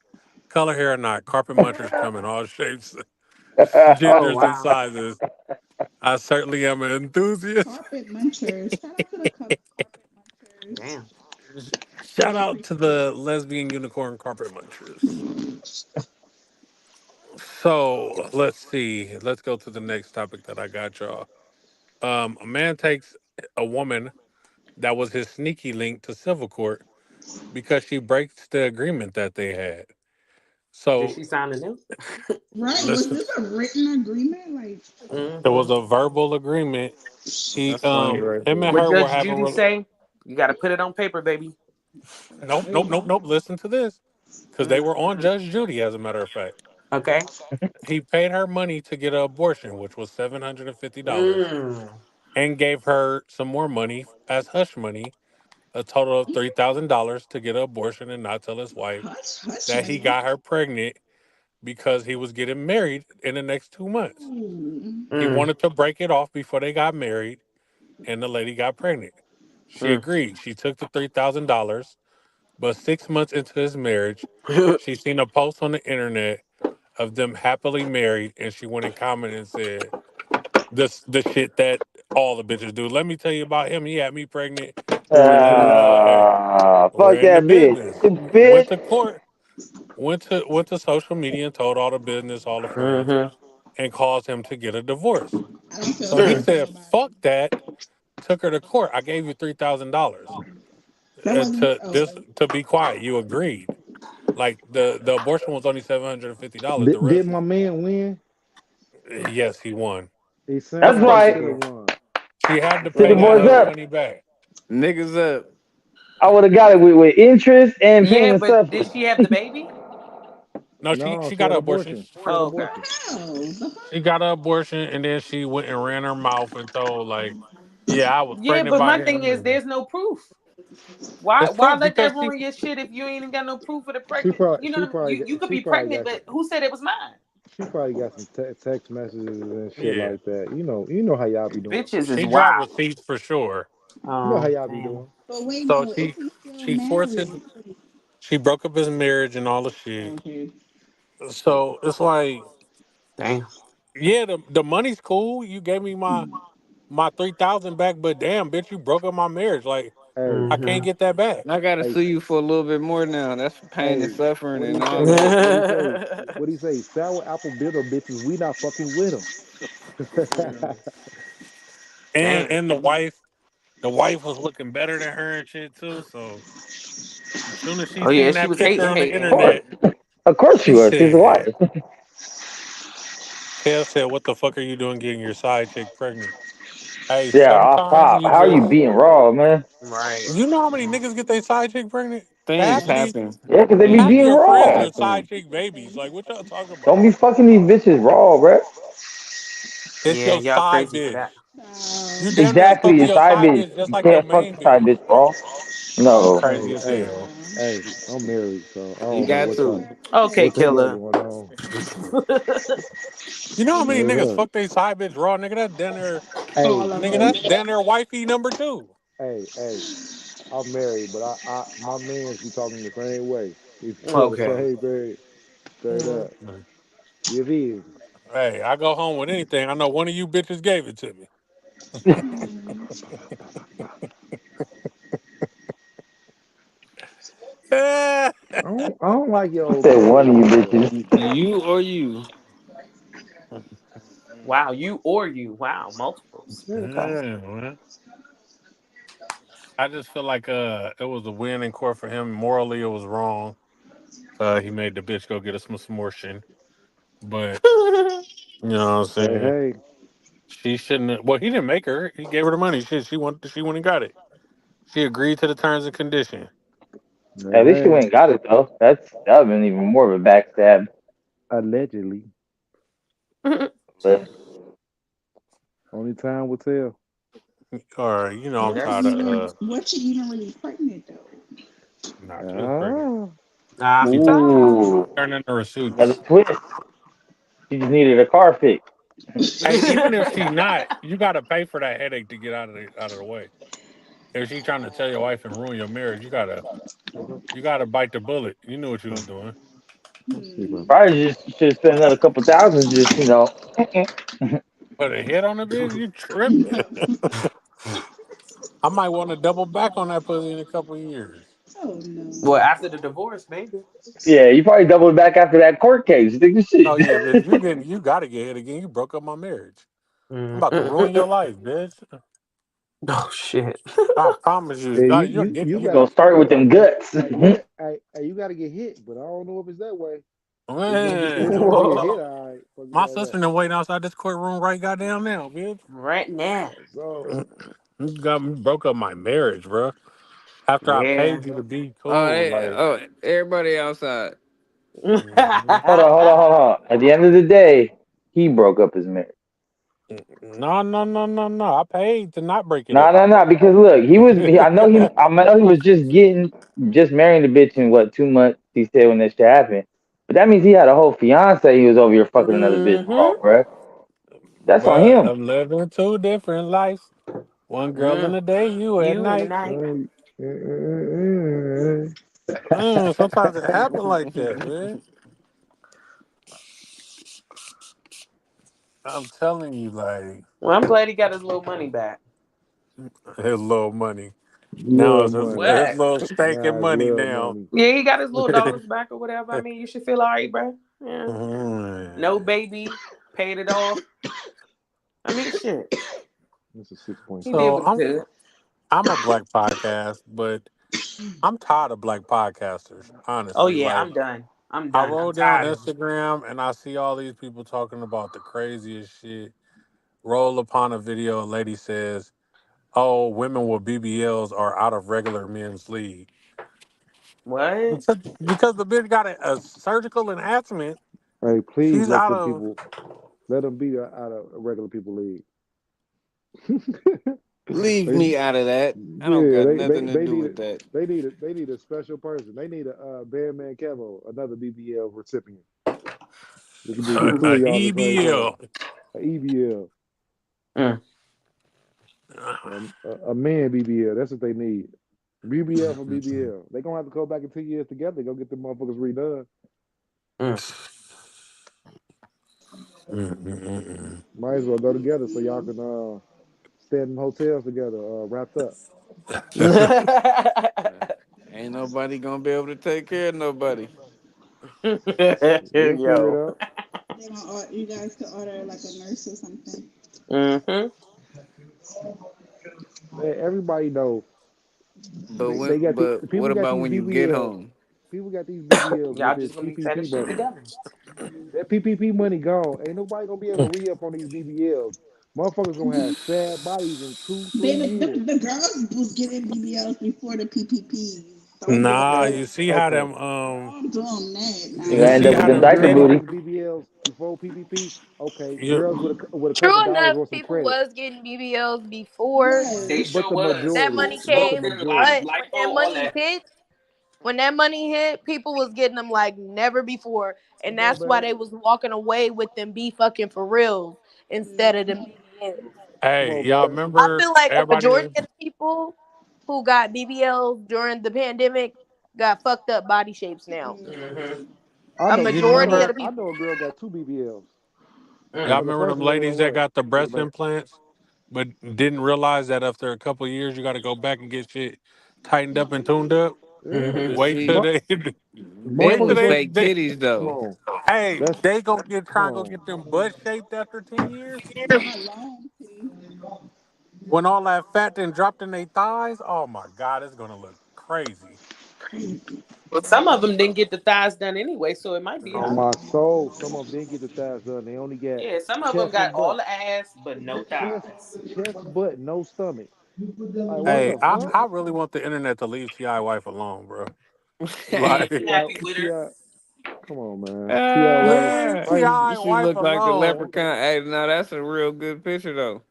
Color hair or not, carpet munchers come in all shapes, Oh genders, and wow. sizes. I certainly am an enthusiast. Carpet munchers. Shout out to the carpet munchers. Damn. Shout out to the lesbian unicorn carpet munchers. So let's see. Let's go to the next topic that I got y'all. A man takes a woman that was his sneaky link to civil court because she breaks the agreement that they had. Did So she sign a new? Right. Was listen, this a written agreement? Like, it Mm-hmm. was a verbal agreement. He That's funny right him and there. What her were Judge having Judy say? You got to put it on paper, baby. nope. Listen to this. Because they Mm. were on Judge Judy, as a matter of fact. Okay. He paid her money to get an abortion, which was $750, Mm. and gave her some more money as hush money, a total of $3,000 to get an abortion and not tell his wife hush, hush that he money. got her pregnant because he was getting married in the next 2 months. Ooh. He Mm. wanted to break it off before they got married, and the lady got pregnant. She Mm. agreed. She took the $3,000, but 6 months into his marriage, she seen a post on the internet of them happily married, and she went and commented and said, "This the shit that all the bitches do. Let me tell you about him. He had me pregnant, and Fuck ran the that bitch. business. The Went bitch. to court. Went to social media and told all the business, all the friends, Mm-hmm. and caused him to get a divorce. I don't feel So he sorry Mm. for said, nobody. "Fuck that." Took her to court. I gave you $3,000 That wasn't. Oh, to be quiet. You agreed. Like the abortion was only $750. The Did rest, my man win? yes, he won. It Of sounds That's like he course he right. should have did. won. She had to That's Sit pay the all I'm that boys hush saying. up. money back. Niggas up. I would have got it with interest and pain Yeah, and but did suffering. she have the baby? No, she No, she she got had an abortion. abortion. She had Oh, okay. abortion. how? The She fuck? got an abortion, and then she went and ran her mouth and told like, "Yeah, I was Yeah, pregnant but by my thing him." is, And there's no proof. Why? it's Why proof let that because she ruin your shit if you ain't even got no proof of the She pregnant? probably You know, she what I mean? probably You got could she be probably pregnant, got some but who said it was mine? she probably got some text messages and shit yeah like that. You know how y'all be doing. Bitches is she got wild. receipts for sure. You know how Oh, y'all be damn. doing. But wait, So though, is she he still she forced his married? she broke up his marriage and all the shit. Okay. So it's like, Damn. yeah, the money's cool. You gave me my 3,000 back, but damn, bitch, you broke up my marriage. Like Hey, I can't Mm-hmm. get that back. I gotta hey, sue you for a little bit more now. That's pain and hey. suffering What do and you all say? that. What do you say? What do you say? Sour apple bitter bitches. We not fucking with them. And Damn. and the wife was looking better than her and shit too. So as soon as she Oh yeah, seen she that was picture hating, on the Of hating. course. internet, Of course she she was. She's a said, wife. Kev said, "What the fuck are you doing getting your side chick pregnant?" Hey, Yeah, off sometimes top. you How are you just beating raw, man? Right. you know how many niggas get their side chick pregnant? Things half Yeah. these happen. Yeah, because they be half Things of being your happen. friends raw. are happen. side chick babies. Like, what y'all talking Don't about? be fucking these bitches raw, bro. It's Yeah, your y'all side crazy for bitch. that. You So damn near fuck Exactly, to a your side side bitch. bitch just You like your can't fuck main the side bitch. bitch raw. You No. crazy Hey, as hey, hell. yeah. hey, I'm married, so I You don't know got what to. y'all Okay, what they got killer. going on. You know how many niggas Uh-huh. fuck they side bitch raw, nigga? That's down there, Hey, All of nigga. them. hey, That's down there wifey number two. hey, I'm married, but I my mans be talking the same way. We feel the Okay. same thing straight Mm. up. You feel? Hey, I go home with anything. I know one of you bitches gave it to me. Hmm. I don't like your old Said girl one of you like that. bitches. You or you. Wow, you or you. Wow, multiples. Okay. Yeah, man. I just feel like it was a win in court for him. Morally, it was wrong. He made the bitch go get us some more shit. But you know what I'm Hey, saying? hey, She shouldn't have, well, he didn't make her. He gave her the money. She went and got it. She agreed to the terms and condition. hey, At least you hey. ain't got it though. That would been even more of a backstab. Allegedly, But only time will tell. Or, I'm What tired you of even what you even really pregnant though? nah, she was pregnant. Ah, Ah, She ooh, turned in the another receipts. twist. She just needed a car fix. Hey, even if she not, you gotta pay for that headache to get out of the way. If she trying to tell your wife and ruin your marriage, you gotta bite the bullet. You knew what you was doing. let's see, bro. Hmm. Probably just should spend another couple thousand. Just Put a hit on the bitch, you tripping. I might want to double back on that pussy in a couple of years. Oh no. well, after the divorce, maybe. yeah, you probably doubled back after that court case. You think this Oh shit? yeah, bitch, you gotta get hit again. You broke up my marriage. I'm about to ruin your Mm-mm-mm. life, bitch. Oh shit. I promise you. Yeah, You're you You got gonna start with them guts. you got to get hit, but I don't know if it's that way. It's man. gonna be a hit, Whoa. all right. Fuck you My like that. sister been waiting outside this courtroom right goddamn now, bitch. Right now. So You got me broke up my marriage, bro. After I Yeah. paid you to be Oh, cool, like, everybody outside. mhm. Hold on. At the end of the day, he broke up his marriage. No, no, no, no, no. I paid to not break it No, up. no, no. Because look, I know he was just marrying the bitch in what 2 months. He said when that shit happened, but that means he had a whole fiance. He was over here fucking another bitch, Mm-hmm. raw, bruh. That's on But him. I'm living two different lives. One girl in Mm. the day, you at You and night. night. Sometimes it happen like that, man. I'm telling you, like, Well, I'm glad he got his little money back. his little money. Now little money. his What? little spanking Nah, it's money little now. money. Yeah, he got his little dollars back or whatever. I mean, you should feel all right, bro. Yeah. No Mm. baby. Paid it off. I mean, shit. This is six point He did So five. what he could. I'm a black podcast, but I'm tired of black podcasters. Oh, Honestly, yeah, like I'm done. I'm I done. I'm roll down tired of it. Instagram and I see all these people talking about the craziest shit. Roll upon a video, a lady says, "Oh, women with BBLs are out of regular men's league What? because the bitch got a surgical enhancement. Hey, please She's let out them of people let them be out of regular people league. Leave They, me out of that. I don't yeah, got they nothing to they do need with that. they need a special person. They need a Bandman Kevo, another BBL recipient. We can do the two a of y'all at the same time. EBL. A EBL, Mm. a man BBL. That's what they need. BBL for BBL. They gonna have to go back in 2 years together. Go get the motherfuckers redone. Mm. Might as well go together so y'all can stay in hotels together, wrapped up. Uh, Ain't nobody gonna be able to take care of nobody. We'll figure Yo. it out. They want you guys to order like a nurse or something. Mm-hmm. Man, everybody know they got But the people what got about these when you get BBLs. home? People got these BBLs with Y'all this just gonna be PPP finishing money. together. That PPP money gone. Ain't nobody gonna be able to re up on these BBLs. Motherfuckers gonna have sad bodies in two, 3 They years. the girls was getting BBLs before the PPP. Don't do Nah, that. you see how Okay. them Don't do them that You now. you gonna end see up with how them them diaper Girls titties booty. getting BBLs before PPP. Okay, girls you with a couple True dollars enough, or some people credit, was getting BBLs before They Yes. but sure the was. that majority, money Yes, but the Most came. of them like majority. But when lipo, that all money that. hit, when that money hit, people was getting them like never before, and Come on, that's why man. they was walking away with them be fucking for reals instead of them BBLs. Come hey, on, y'all man. I remember feel like a everybody majority of the people who got BBLs during the pandemic got fucked up body shapes now. Mm-hmm. I A know you girl. majority of remember the I know people. a girl got two BBLs, y'all Mm. and the remember first them one ain't ladies gonna that work. got the Take it breast back. implants but didn't realize that after a couple of years you gotta go back and get shit tightened up and tuned up? Yeah, Mm-hmm. But Wait till see, Mu- they them wait till was motherfuckers don't. fake titties Come though. on, hey, that's they gonna get come trying to go on. get them butt shaped after 10 years? not long teeth. When all that fat then dropped in their thighs, oh my god, it's gonna look crazy. Well, some of them didn't get the thighs done anyway, so it might be On hot. my soul, some of them didn't get the thighs done. They only got Yeah, some of them chest got and all butt, the ass but no chest, thighs. butt, no stomach. Like what Hey, the I, fuck? I really want the internet to leave Ti wife alone, bro. Yeah, Like, you Ti, happy with her? Ti, come on, man. Ti, leave Ti She wife looked like the alone. leprechaun. Hey, now that's a real good picture though.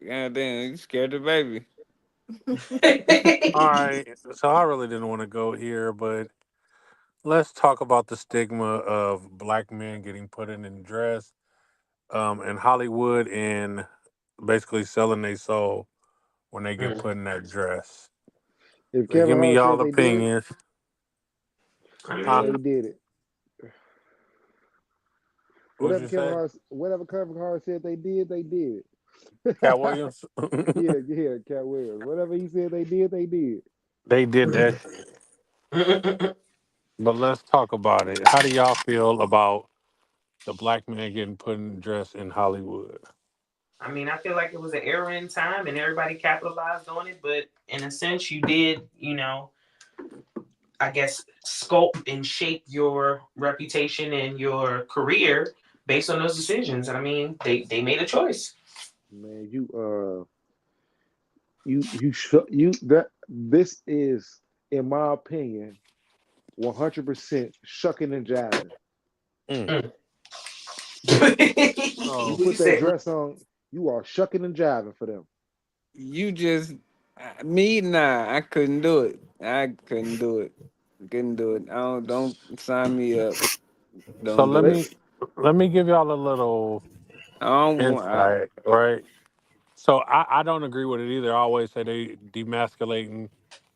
God damn, you scared the baby. All right, so I really didn't want to go here, but let's talk about the stigma of black men getting put in a dress in Hollywood and basically selling their soul when they get Mm. put in that dress. if So Kevin give me Hart y'all said they did it, opinions. I yeah, Huh? they mean, did it. What'd you say? Whatever Kevin Hart said they did it. Cat Williams? Yeah, yeah, Cat Williams. Whatever he said they did. They did that shit. But let's talk about it. How do y'all feel about the black man getting put in dress in Hollywood? I mean, I feel like it was an era in time and everybody capitalized on it, but in a sense, you did, I guess, sculpt and shape your reputation and your career based on those decisions. I mean, they made a choice. Man, you that this is, in my opinion, 100% shucking and jiving. Mm. Mm. You So You put that said, dress on, you are shucking and jiving for them. You just me nah, I couldn't do it. I couldn't do it. Couldn't do it. I don't sign me up. so Don't let do it. They me let me give y'all a little I don't want. insight, right? So I don't agree with it either. I always say they demasculating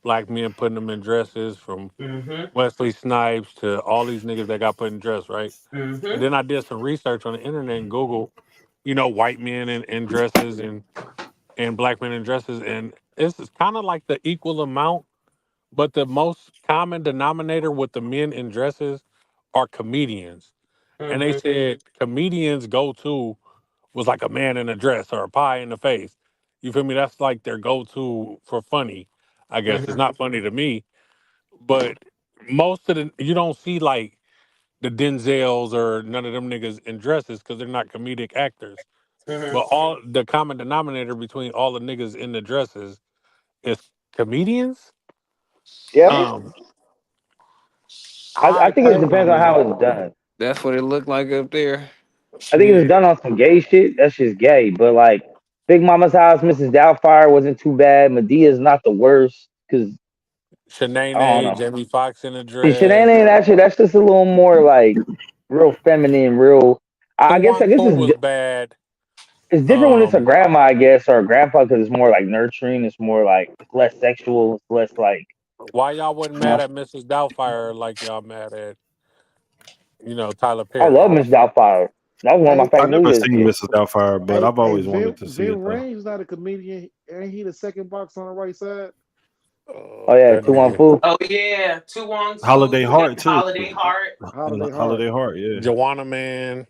black men, putting them in dresses from mm-hmm, Wesley Snipes to all these niggas that got put in dress, right? And mm-hmm, then I did some research on the internet and Google, white men in dresses and black men in dresses, and it's kind of like the equal amount, but the most common denominator with the men in dresses are comedians. And they mm-hmm, said comedians go to was like a man in a dress or a pie in the face. You feel me? That's like their go to for funny. I guess it's mm-hmm, not funny to me, but most of the you don't see like the Denzels or none of them niggas in dresses because they're not comedic actors. mm-hmm. But all the common denominator between all the niggas in the dresses is comedians. Yep. Um, I I think it depends on personally, how it's done. That's what it looked like up there. I think if it's yeah, done on some gay shit, that's just gay. But like Big Mama's House, Mrs. Doubtfire wasn't too bad. Medea's not the worst because I don't Shanae, know. Jamie Foxx in a See, Shanae dress. ain't actually. That's just a little more like real feminine, real. I guess Fu it's was bad. it's different when it's a Um, grandma, I guess, or a grandpa because it's more like nurturing. It's more like it's less sexual. It's less like why y'all wasn't you know. mad at Mrs. Doubtfire like y'all mad at Tyler I Perry? love Miss Doubtfire. That was one of my hey I favorite never movies as a seen kid. Mrs. Doubtfire, but hey I've hey always Vin wanted to see Vin it though. Rames not a comedian. Ain't he the second box on the right side? Oh Oh, yeah, that 2-1 nigga. Fu. Oh yeah, 2 on 2 Holiday and Heart too. Holiday Heart. Holiday Heart. Holiday Heart, yeah. Joanna Man.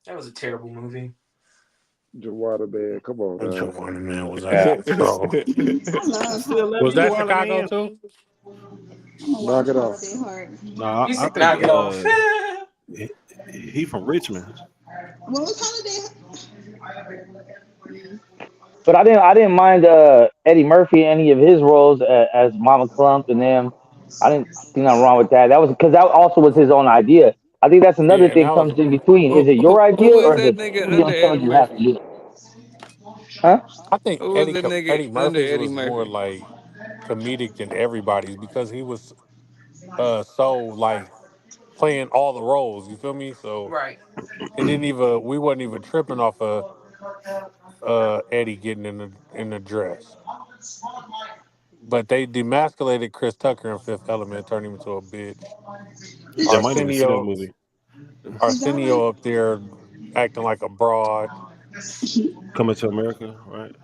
That was a terrible movie. Jawada man, come on now. Joanna Man was you ass, bro. I love still love Was Holiday you, that Heart. Koala Chicago man. too? I'm gonna Knock watch it off. Holiday Heart. Nah, You I said think knock it off. he, he from Richmond. What was Holiday? But I didn't mind Eddie Murphy any of his roles as Mama Clump and them. I didn't see nothing wrong with that. That was because that also was his own idea. I think that's Yeah, another and thing that was comes in between. Is who it who your Who idea was or is that it nigga studio under telling Eddie you you have to Murphy? do it? Huh? I think Who was the nigga Eddie under Murphy's Eddie was more Murphy? like comedic than everybody's because he was so like playing all the roles. You feel me? So Right. it didn't even we wasn't even tripping off of Eddie getting in the dress. But they demasculated Chris Tucker in Fifth Element, turned him into a bitch. I might need to see that Arsenio movie. Is that like Arsenio up there acting like a broad. Coming to America, right?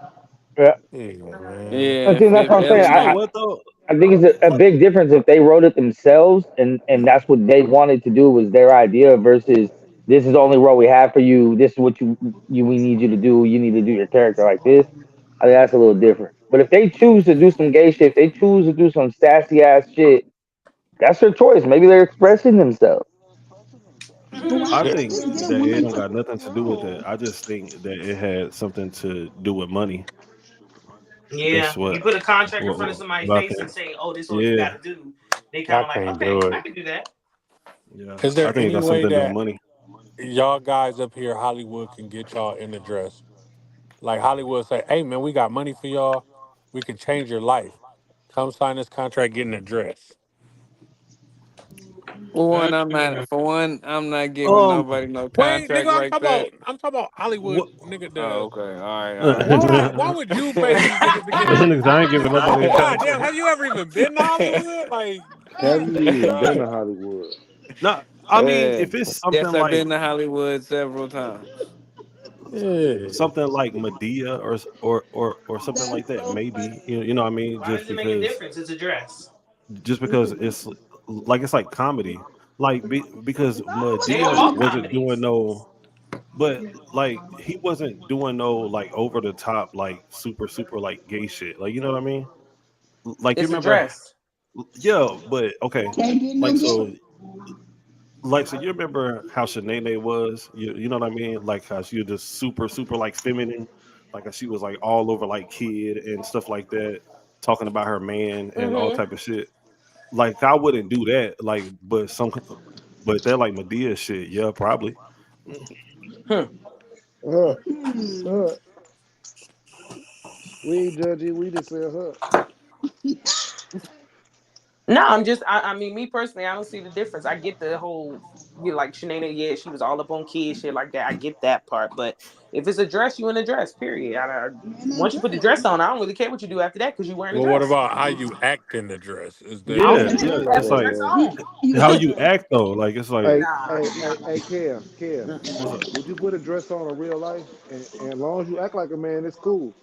Yeah. Yeah, man. I Yeah, think that's Fifth what I'm saying. But you know Element. what though? I think it's a big difference if they wrote it themselves and that's what they wanted to do was their idea versus this is the only role we have for you. This is what you we need you to do. You need to do your character like this. I think that's a little different. But if they choose to do some gay shit, if they choose to do some sassy ass shit, that's their choice. Maybe they're expressing themselves. but why I Yeah, can't they think just get a that it woman don't to got play nothing the to do with that. role? I just think that it had something to do with money. Yeah. That's what You put a contract in front of somebody's what I face think. and say, "Oh, this is what you Yeah, got to do." They kind I of like, can't "Okay, do I it. can do that." yeah. Is I there think it any got way something to do with that money. y'all guys up here, Hollywood, can get y'all in the dress? Like Hollywood say, hey man, we got money for y'all. We can change your life. Come sign this contract, get in the dress. For one, I'm not giving Um, nobody no Wait, nigga, contract like that. I'm talking about Hollywood, what? nigga. Oh, The okay. All right, why would you pay these niggas to get in the? Niggas, I ain't giving nobody a God damn, contract. have you ever even been to Hollywood? Like, Have God you even been damn, to Hollywood? No, I mean yeah. if it's Yes, something I've like been to Hollywood several times. yeah. something like Medea or something like That's that, so maybe funny. you know what I mean. Why does it make a difference? It's a dress. Just because it's like comedy, like because They are Medea all wasn't doing comedies. no, but like he wasn't doing no like over the top like super like gay shit. Like you know what I mean? Like you It's a remember? dress. Yeah, but okay, Can't get no like gay. so. Like so, you remember how Shanae was? You know what I mean? Like how she was just super like feminine, like how she was like all over like kid and stuff like that, talking about her man and all Mm-hmm. type of shit. Like I wouldn't do that. Like, but they're like Medea shit. Yeah, probably. Hmm. Huh, Hmm. huh. We ain't judging. We just say huh. No, I mean, me personally, I don't see the difference. I get the whole, like Shanae, yeah, she was all up on kids, shit like that. I get that part. But if it's a dress, you in a dress, period. You in that Once you put the dress. dress on, I don't really care what you do after that because you wearing a Well, what dress. about how you act in the dress? Is there I don't Yeah, give a any? damn. yeah. You have It's the like dress You on. you how you act though. Like it's like Nah, nah. Hey, Kev, what's up? would you put a dress on in real life? And as long as you act like a man, it's cool.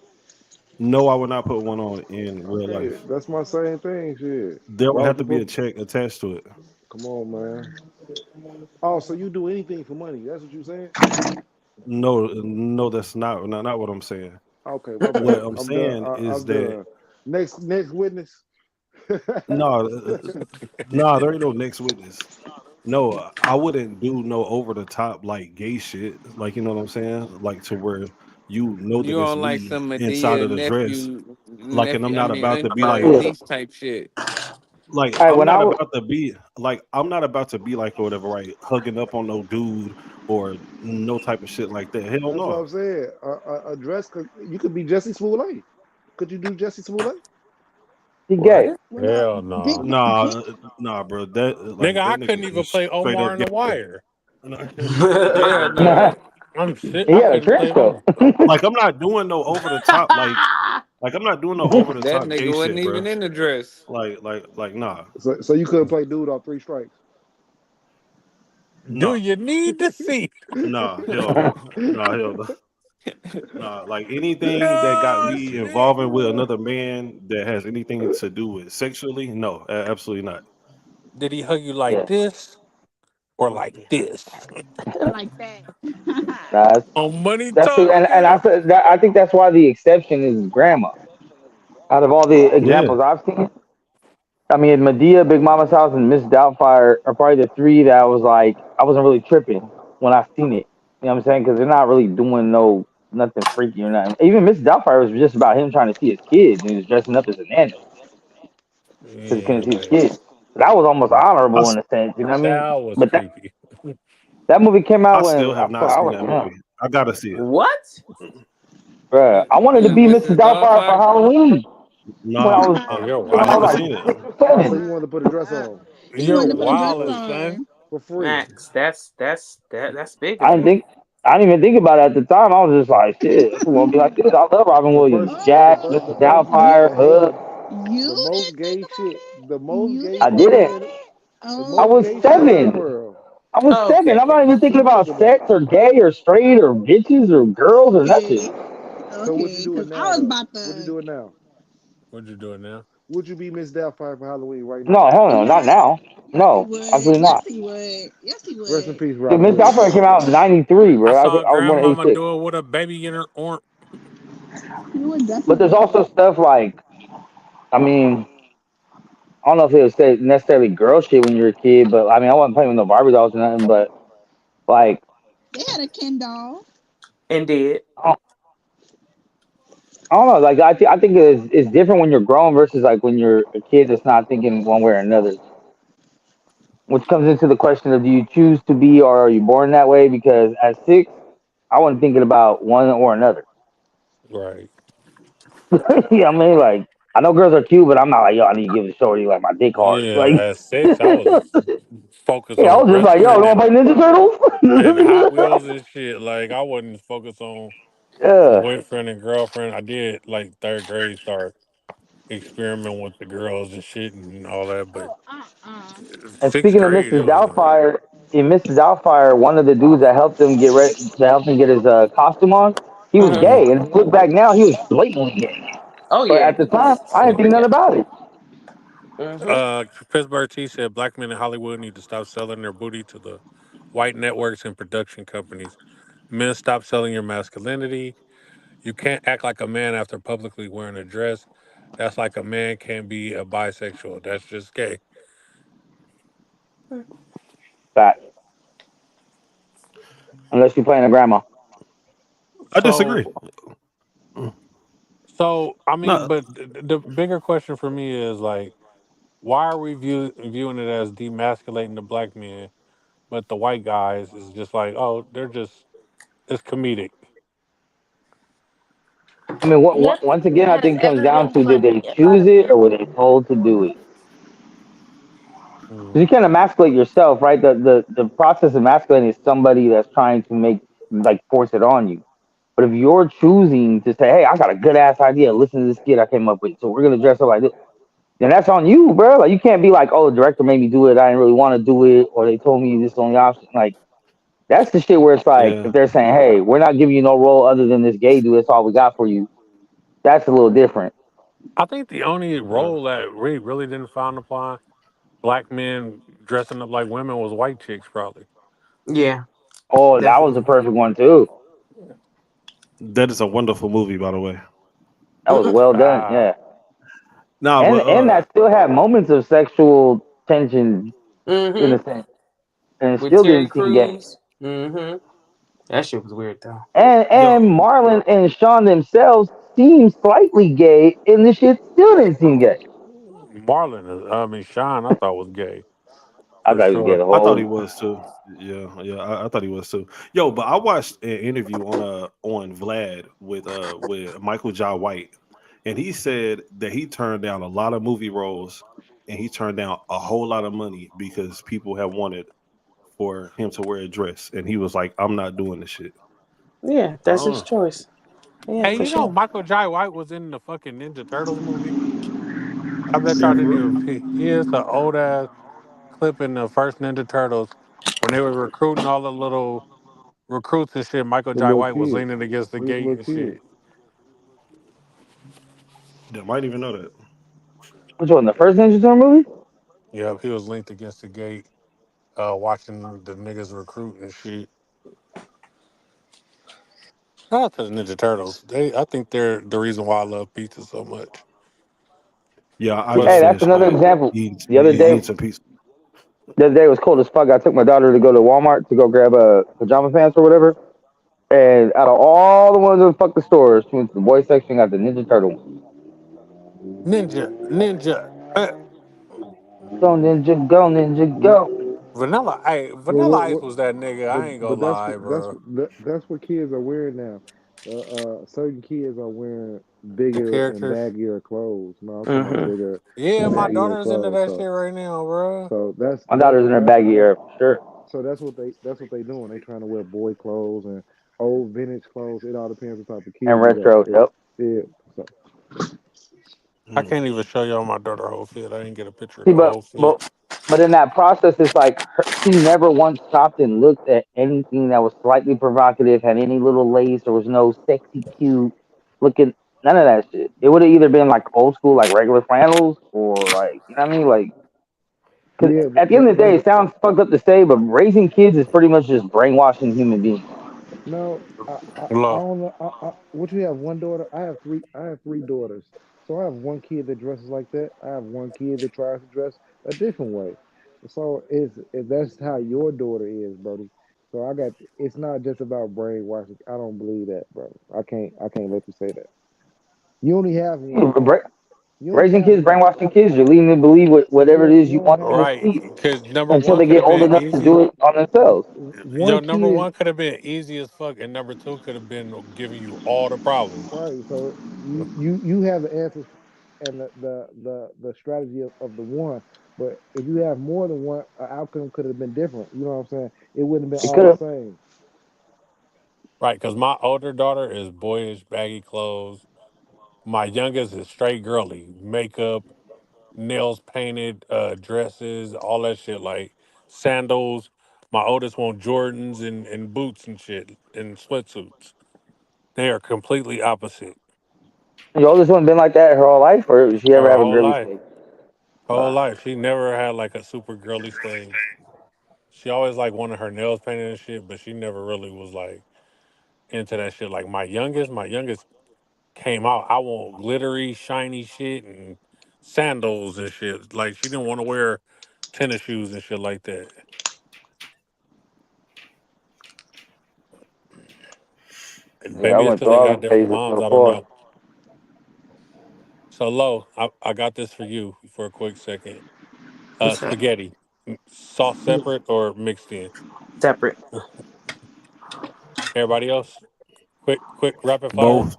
No, I would not put one on in real Okay, life. that's my same thing. Shit. There would Why have would to you be put? a check attached to it. Come on, man. Oh, so you do anything for money? That's what you saying? No, no, that's not what I'm saying. Okay, my What bad. I'm I'm done. saying is I'm that done. Next witness. no, no, there ain't no next witness. No, I wouldn't do no over the top like gay shit. Like you know what I'm saying? Like to where you know that You it's on like me some inside Medea of the dress. Like, and I'm I not mean about to be Auntie like, Yeah. niece type shit. like All right, I'm when not I was about to be like I'm not about to be like or whatever, right? Hugging up on no dude or no type of shit like that. Hell That's what no. I'm saying. A dress could you could be Jesse Smollett. Could you do Jesse Smollett? he gay. What? well no Hell big no, big Nah, bro. That nigga. like I that couldn't nigga even is play straight Omar up in the gay. Wire. Hell He no. I'm shit. I had a couldn't trench play coat. Omar. Like I'm not doing no over the top like I'm not doing no over the That top nigga gay wasn't shit, bro. even in the dress. Like nah. So you couldn't play dude off three strikes. Do Nah. you need to see? Nah, hell no. Nah, hell no. Nah, like anything that got Oh me shit! involving with another man that has anything to do with sexually, no, absolutely not. Did he hug you like Yeah. this or like this? like that. Nah, On money that's talk, true. And I nigga. said that I think that's why the exception is grandma. Out of all the Yeah. examples I've seen, I mean, Medea, Big Mama's House, and Miss Doubtfire are probably the three that I was like, I wasn't really tripping when I seen it. You know what I'm saying? Because they're not really doing no nothing freaky or nothing. Even Mrs. Doubtfire was just about him trying to see his kids, and he was dressing up as a nano because he couldn't see his Yeah, kids. That was almost I, honorable in a sense, you know what I mean? that was But creepy. that movie came I out when still have not I seen was that young, movie. I gotta see it. What? bruh. I wanted to With be Mrs. Mrs. Doubtfire for Doubtfire? Halloween when I Nah, was You're when I I was haven't wild. seen like it. 6 or 7. So you want to put a dress on He You're wanted to put a dress wild, son. on. for free. Max, that's big I of didn't you. think. I didn't even think about it at the time. I was just like, shit, I'm gonna be like this. I love Robin The Williams, first, Jack, Oh, the Mrs. most, Doubtfire, you Hood. the you most didn't think gay about shit, it? the most You gay I didn't think shit didn't. about in it? the I most was gay shit in the 100%. 7. world. I was 7. I'm Okay. not even What thinking you about think about? sex or gay or straight or bitches or girls or nothing. Okay. So what you Okay. doing Because now I was though? about What you to. doing now? What you doing now? Would you be Miss Doubtfire for Halloween right now? No, hell no, not Yes. now. Yes, he No, would. absolutely Yes, not. he would. Yes, he Rest in would. peace, Dude, Robin Miss Williams. Doubtfire came out in '93, I bro. saw I was born in grandmama '86. do it with a baby in her arm. He would But there's definitely. also stuff like, I mean, I don't know if it was necessarily girl shit when you were a kid, but I mean, I wasn't playing with no Barbie dolls or nothing. But like, They had a Ken doll. And did. I I don't know. Like, I think it's different when you're grown versus like when you're a kid that's not thinking one way or another. Which comes into the question of do you choose to be or are you born that way? Because at 6, I wasn't thinking about one or another. Right. You know what I mean? Like, I know girls are cute, but I'm not like, yo, I need to give the shorty like my dick hard. Like, Yeah, at 6, I was focused yeah, I on was just like, yo, you wrestling want to play Ninja and Hot Turtles? Wheels and shit. Like, I wasn't focused on Yeah. boyfriend and girlfriend. I did, like, third grade start experimenting with the girls and shit and all that, but Oh, And sixth speaking of grade, it Mrs. was Doubtfire, in Mrs. Doubtfire, one of the dudes that helped him get ready, to help him get his costume on, he was Mm-hmm. Mhm. gay. And if you look back now, he was blatantly gay. Oh But yeah, at the he time, was I didn't super think gay. nothing about it. Mm-hmm. Pittsburgh T said black men in Hollywood need to stop selling their booty to the white networks and production companies. Men, stop selling your masculinity. You can't act like a man after publicly wearing a dress. That's like a man can't be a bisexual. That's just gay. Fact. Unless you're playing a grandma. I disagree. So, I mean, No, but the bigger question for me is like, why are we viewing it as demasculating the black men, but the white guys is just like, oh, they're just it's comedic. I mean, Nothing once again, I has think it comes ever down been to did they funny about choose a it or man. were they told to do it? Because Mm, you can't emasculate yourself, right? The process of emasculating is somebody that's trying to make, like, force it on you. But if you're choosing to say, hey, I got a good ass idea, listen to this kid I came up with, so we're going to dress up like this, then that's on you, bro. Like, you can't be like, oh, the director made me do it. I didn't really want to do it. Or they told me this is the only option. Like, that's the shit where it's like, yeah, if they're saying, hey, we're not giving you no role other than this gay dude, that's all we got for you. That's a little different. I think the only yeah. role that we really didn't find upon black men dressing up like women was white chicks, probably. Yeah, Oh, that was a definitely. perfect one, too. That is a wonderful movie, by the way. That was well done. Ah, Yeah. Nah, but And that still had moments of sexual tension in Mm-hmm. a sense. And it With still Terry didn't seem gay. Crews. Mm-hmm. That shit was weird though. And yo, Marlon and Sean themselves seemed slightly gay, and the shit still didn't seem gay. I mean, Sean, I thought was gay I for thought he was gay sure. the I thought he whole. was too. Yeah, yeah, I thought he was too. Yo, but I watched an interview on Vlad with Michael Jai White, and he said that he turned down a lot of movie roles, and he turned down a whole lot of money because people have wanted for him to wear a dress, and he was like, "I'm not doing this shit." Yeah, I that's don't his know. choice. Yeah, Hey, for you know, sure. Michael Jai White was in the fucking Ninja Turtles movie. I bet Yeah, y'all for didn't real. even. He is an old ass clip in the first Ninja Turtles when they were recruiting all the little recruits and shit. Michael The Jai little White was kids. leaning against the He was a gate little and kid. shit. Yeah, might even know that. Which one? The first Ninja Turtle movie? Yep, he was linked against the gate, watching the niggas recruit and shit. Shout out to the Ninja Turtles. I think they're the reason why I love pizza so much. Yeah, I But just Hey, that's finished another example. The other day, eating some pizza. the other day was cold as fuck. I took my daughter to go to Walmart to go grab pajamas pants or whatever. And out of all the ones in the fucking stores, she went to the boy section, got the Ninja Turtle one. Ninja, ninja. Go Ninja, go Ninja, go. Well, Vanilla Ice was that nigga. I ain't gonna but that's lie, bro. that's what kids are wearing now. Certain kids are wearing The bigger and characters. baggier clothes. No, I'm talking about Mm-hmm. bigger Yeah, and my baggier daughter's into clothes. that shit So right now, bro. that's My daughter's in her baggy era for sure. that's what they doing. They trying to wear boy clothes and old vintage clothes. It all depends what type of And kid you got. retro, yep. Yeah. So I Mm. can't even show y'all my daughter whole fit. I didn't get a picture of See, the whole fit. but in that process, it's like she never once stopped and looked at anything that was slightly provocative, had any little lace, or was no sexy, cute looking. None of that shit. It would have either been like old school, like regular flannels, or like you know what I mean, like. Because yeah, at the end of the day, but it sounds fucked up to say, but raising kids is pretty much just brainwashing human beings. no, I Look, don't know. What you have one daughter? I have three. I have three daughters. So I have one kid that dresses like that. I have one kid that tries to dress a different way. So if that's how your daughter is, Brody. So I got. It's not just about brainwashing. I don't believe that, bro. I can't let you say that. You only have one. You only Raising have kids, one. brainwashing kids, you're leading them to believe whatever it is You you only want them have to right? see Because number until one they could get have old been enough to easy. do it on themselves. one Yo, number kid. one could have been easy as fuck, and number two could have been giving you all the problems. Right. So you have the answers and the strategy of the one. But if you have more than one, an outcome could have been different. You know what I'm saying? It wouldn't have been It all could the have. same. Right? Because my older daughter is boyish, baggy clothes. My youngest is straight girly, makeup, nails painted, dresses, all that shit, like sandals. My oldest want Jordans and boots and shit and sweatsuits. They are completely opposite. Your oldest one been like that her whole life, or did she ever Her have a whole girly life, stage? whole life, she never had like a super girly stage. She always like wanted her nails painted and shit, but she never really was like into that shit. Like my youngest came out. I want glittery, shiny shit and sandals and shit. Like she didn't want to wear tennis shoes and shit like that. And Yeah, I maybe it's went because through they all got them different phases moms. I don't before. know. So Lo, I got this for you for a quick second. What's that? Spaghetti, sauce separate or mixed in? Separate. Everybody else, quick, rapid fire. Both,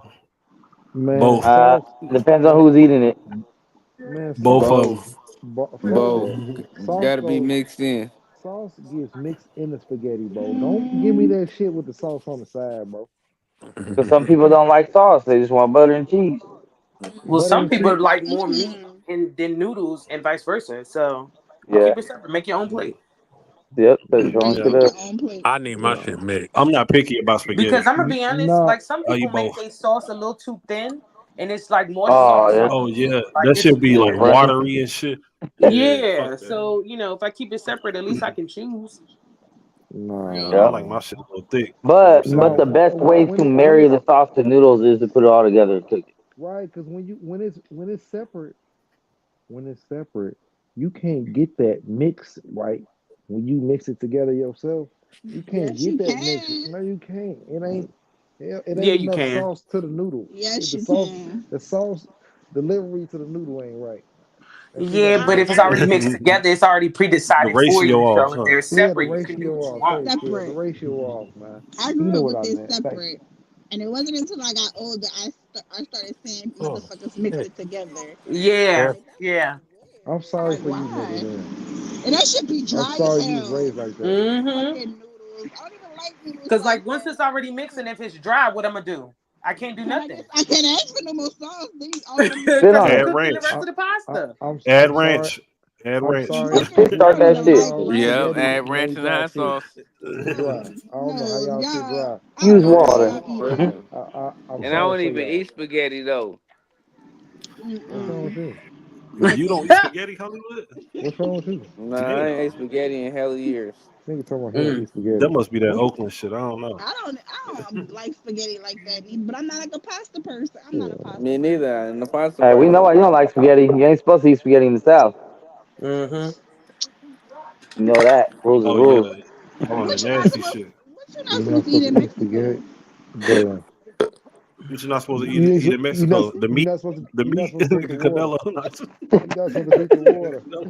Man, both, sauce. Depends on Man, who's eating it. man, both sauce. of them. Both. Fuck Both. that. Sauce Gotta be goes. mixed in. Sauce gets mixed in the spaghetti, bro. Don't give me that shit with the sauce on the side, bro. Because some people don't like sauce; they just want butter and cheese. Well, Butter some and people cheese. like more meat Mm-mm. than noodles and vice versa. So Yeah, keep it separate. Make your own plate. yep. That's your own Yeah, shit Make up. your own plate. I need my No, shit I'm mixed. not picky about Because spaghetti. I'm gonna be honest, no. like some I people eat make both. their sauce a little too thin, and it's like more Oh sauce yeah, than Oh meat. yeah, Like that it's should be yeah. like weird. Running. watery and shit. Yeah, fuck Yeah. that. So if I keep it separate, at least I can choose. Yeah, No, I Yep. like my no, shit a little thick. You know what I'm But saying? no. the best way to When marry it's the sauce to noodles is to put it all together and cook it. right, because when it's separate, when it's separate, you can't get that mix right. When you mix it together yourself, you can't Yes, get you that mix. can. No, you can't. It Yeah, ain't you enough can. sauce to the noodle. Yes, The you sauce, can. the sauce delivery to the noodle ain't right. That shit Yeah, ain't but I right. if it's already mixed together, it's already The pre-decided for ratio you. off, So if huh? they're Yeah, the separate, you can do ratio what you off. want. Yeah, the separate. ratio off, man. I You grew know up what with I this meant. Thank separate, and it wasn't until I got older I started seeing Oh motherfuckers mix shit! it together, and I'm Yeah, There, like, that's yeah. you. I'm I'm sorry like, for you niggas, why? man. And that should be I'm dry as sorry you was hell. raised like that. Mm-hmm. Fucking noodles. I don't even like noodles Cause like like once it's that. already mixed and if it's dry, what I'm gonna do? I can't do nothing. I can't ask for no more sauce. Then you already Sit Because on you Add it. cooked in the ranch. rest of the I, pasta. Add I'm sorry. ranch. Add I'm ranch. sorry. fucking. I Start don't that even shit. like Yep, ranch. Spaghetti add ranch made and hot y'all shit sauce. dry. I don't know how No, y'all shit y'all. dry. I Use don't know how water. y'all eat it. Mm. I'm And I sorry don't for even y'all. eat spaghetti though. What's wrong with Mm-mm. you? You don't eat spaghetti, Hollywood? What's wrong with you? Nah, I Damn. ain't ate spaghetti in hell years. Nigga talking about he don't Mm. eat spaghetti. That must be that What? Oakland shit. I don't know. I don't like spaghetti like that either, but I'm not like a pasta person. I'm not a Yeah. pasta Me neither. person. I'm the pasta Hey, we know person. why you don't like spaghetti. You ain't supposed to eat spaghetti in the South. Mm-hmm. You know that. Rules is Oh rules. yeah, all that What you not nasty supposed shit. what you not You're not supposed to eat supposed in to eat Mexico? spaghetti. Damn. What you're not supposed to You ain't eat in Mexico? The you're meat, not supposed to the you're not meat, supposed to drink the the water. canelo. You're not supposed to drink the water. No,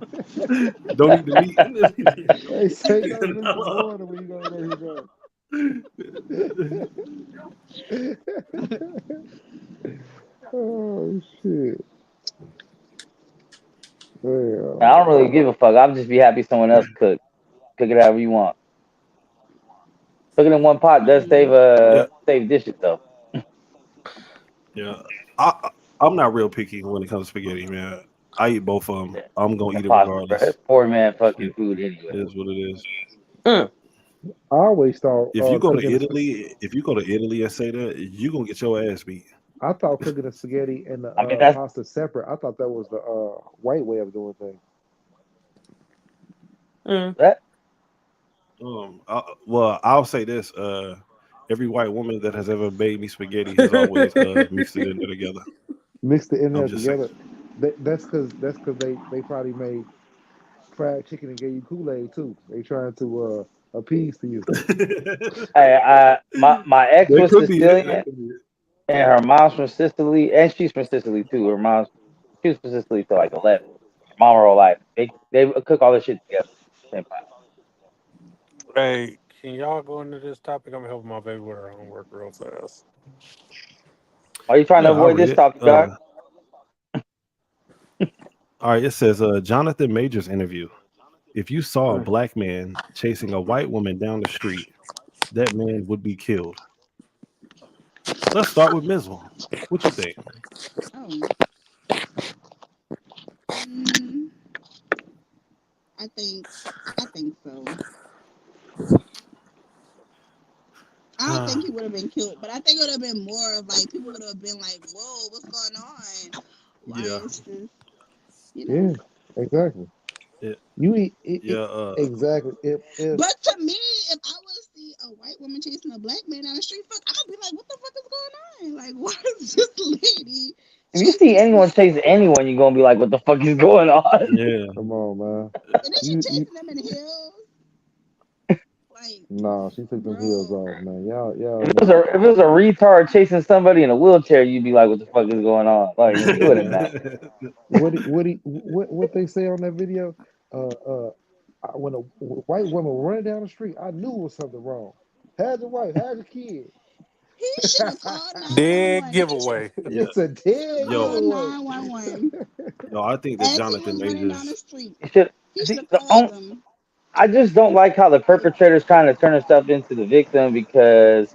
don't eat the meat. They say The don't drink the canelo. water when you go to Mexico. Oh shit. I Damn. don't really give a fuck. I'll just be happy someone else cook. Cook it however you want. Cooking in one pot does Mm-mm. Yeah, save dishes though. yeah. I'm not real picky when it comes to spaghetti, man. I eat both of them. Yeah. I'm gonna eat it Impossible, bro. regardless. It's poor man fucking It food anyway. is what it is. Mm. I always thought If you go to cooking the Italy, if you go to Italy and say that, you gonna get your ass beat. I thought cooking the spaghetti and the I mean that's pasta separate. I thought that was the white way of doing things. Mm. that. Well, I'll say this: every white woman that has ever made me spaghetti has always mixed it in there together. Mixed it in I'm there just saying. together. That's because they probably made fried chicken and gave you Kool-Aid too. They trying to appease to you. Hey, my ex That was could be it. That Sicilian, could be it. and her mom's from Sicily, and she's from Sicily too. She was from Sicily till like 11. Her mom were all like they cook all this shit together. Same pot. Hey, can y'all go into this topic? I'm helping my baby with her homework real fast. Are you trying to Yeah, I'll avoid read this it. topic, Doc? All right, it says Jonathan Majors interview. If you saw a Mm. black man chasing a white woman down the street, that man would be killed. Let's start with Mizzle. What you think? Oh. Mm, I think I think so. I don't think he would have been killed, but I think it would have been more of like people would have been like, "Whoa, what's going on? Why Yeah, is this?" You know. Yeah, exactly. it, You eat yeah. exactly. If But to me, if I would see a white woman chasing a black man down the street, fuck, I'd be like, "What the fuck is going on? Like, why is this lady If you see chasing this anyone black chasing man?" anyone, you're gonna be like, "What the fuck is going on?" Yeah, come on, man. And then she You chasing them in the hills, like, nah. She took them heels bro. off, man. Y'all If it was know. a retard chasing somebody in a wheelchair, you'd be like, "What the fuck is going on?" Like it wouldn't matter. What they say on that video? Uh, uh, when a white woman running down the street, I knew it was something wrong. How's your wife? How's your kid? He should have called Dead 911. He should giveaway. yeah. It's a dead Yo, called giveaway. 911 yo, I think that as he Jonathan was running down the Majors. street. You should He should see have called them. I just don't like how the perpetrator's trying to turn herself into the victim because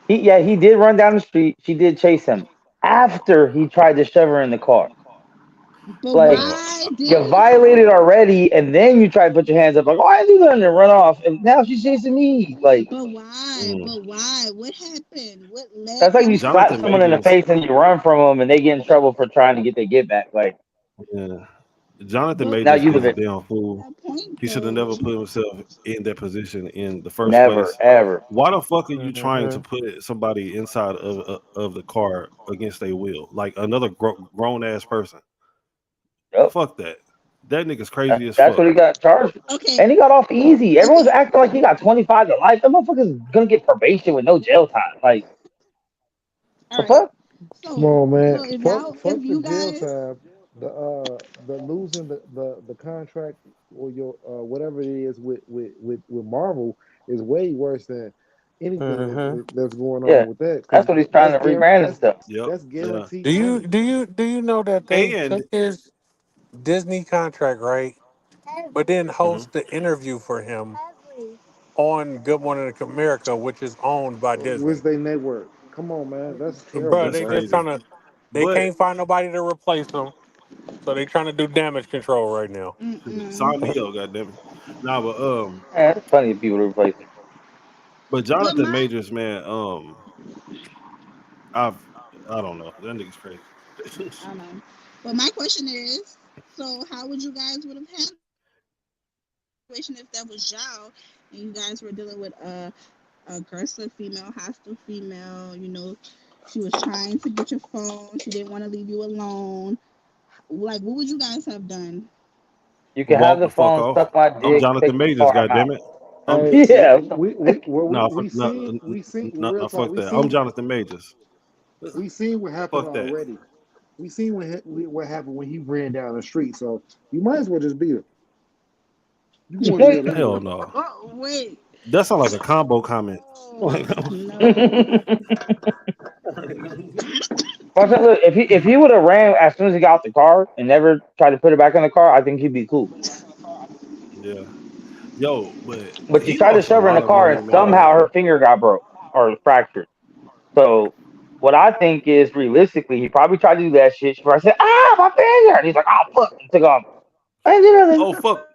he did run down the street. She did chase him after he tried to shove her in the car. But Like Yo, why did you he violated call? already, and then you try to put your hands up like, "Oh, I didn't do nothing," and run off. And now she's chasing me. Like But why? mm, But why? What happened? What led that's like him you to slap Jonathan call? someone in the Majors. face and you run from them, and they get in trouble for trying to get their get back. Like Yeah, Jonathan But now Majors you the is a victim. damn fool. that point He should have never though. put himself in that position in the first Never place. ever. Why the fuck are you trying to Mm-hmm. put somebody inside of the car against their will, like another grown ass person? Yep. Fuck that. That nigga's crazy as That's fuck. what he got charged with. Okay, And he got off easy. Everyone's okay, acting like he got 25 to life. That motherfucker's gonna get probation with no jail time. Like, all the right. fuck? Come So, on, man. so if Fuck, y'all, if fuck the you jail guys, time. The losing the contract or your whatever it is with Marvel is way worse than anything Mm-hmm. that's going on Yeah. with that That's because what he's trying to rebrand himself. Yep. that's Yeah. guaranteed Do you money. do you do you know that they And took his Disney contract, right? But then mhm. host the interview for him on Good Morning America, which is owned by Disney. Where's they network? Come on, man. That's Bro, terrible, That's they man. just trying crazy. to, they But can't find nobody to replace him, so they trying to do damage control right now. mm-mm. sign me up, goddamn it. Nah, Man, it's plenty of people to replace him. but But Jonathan my, Majors, man, I've I don't know. That nigga's crazy. I don't know. But my question is, so how would you guys would have handled the situation if that was y'all and you guys were dealing with a aggressive female, hostile female? You know, she was trying to get your phone. She didn't want to leave you alone. Like, what would you guys have done? You can have Walk the the fuck phone, off. suck my I'm dick, Jonathan take the Majors, car, I'm goddamn out. it. Hey, Yeah. no, we seen no, real no, talk. fuck that. I'm Jonathan Majors. We seen what happened Fuck that. already. We seen what happened when he ran down the street. So you might as well just beat him. You going to jail Hell anyway. no. Oh, wait. That sounds like a combo comment. Oh, no. Look, if he would have ran as soon as he got out the car and never tried to put it back in the car, I think he'd be cool. Yeah. Yo, but But she he tried to lost a shove her in lot the of car, and money, man. somehow her finger got broke or fractured. So what I think is realistically, he probably tried to do that shit. She probably said, "Ah, my finger," and he's like, "Oh fuck," and took off. I didn't do Oh nothing. fuck.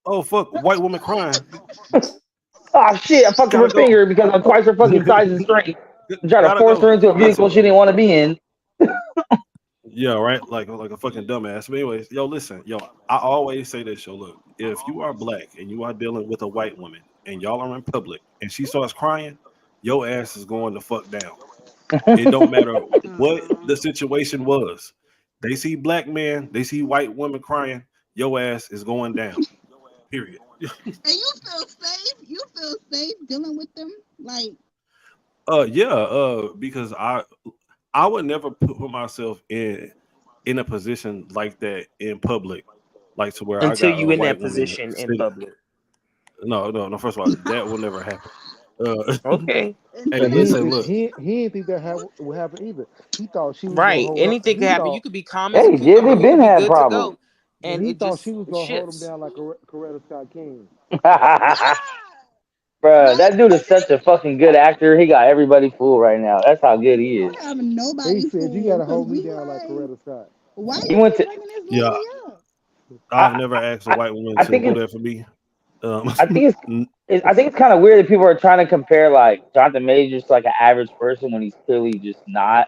Oh fuck. White woman crying. Oh shit, I fucked up Gotta her go. finger because I'm twice her fucking size and strength. I'm trying to Gotta force go. her into a vehicle Listen. she didn't want to be in. Yeah, right. Like a fucking dumbass. But anyways, yo, listen, yo. I always say this, yo. Look, if you are black and you are dealing with a white woman and y'all are in public and she starts crying, your ass is going to fuck down. It don't matter what the situation was. They see black men, they see white women crying, your ass is going down. Period. And you feel safe? You feel safe dealing with them? Like, Yeah, because I would never put myself in a position like that in public, like to where I Until got a you in white that woman position in sitting. public. No. First of all, that will never happen. Okay. Hey, But until he listen, look. he didn't think that would happen either. He thought she was gonna Right. hold up. Anything could He happen. You thought could be calm as a Hey, cucumber. Jizzy You could been be had good to problems. go. And he it thought just she was gonna hold him shifts. down like Coretta Scott King. ah, Bruh, what? that dude is such a fucking good actor. He got everybody fooled right now. That's how good he is. I have He nobody said you fooled gotta because hold me we down like like, Coretta Scott. why He you went keep to. bringing this Yeah, lady up? I've I, never asked a I, white woman I to think do it's. that for me. Um, I think it's. n- I think it's kind of weird that people are trying to compare like Jonathan Majors to like an average person when he's clearly just not.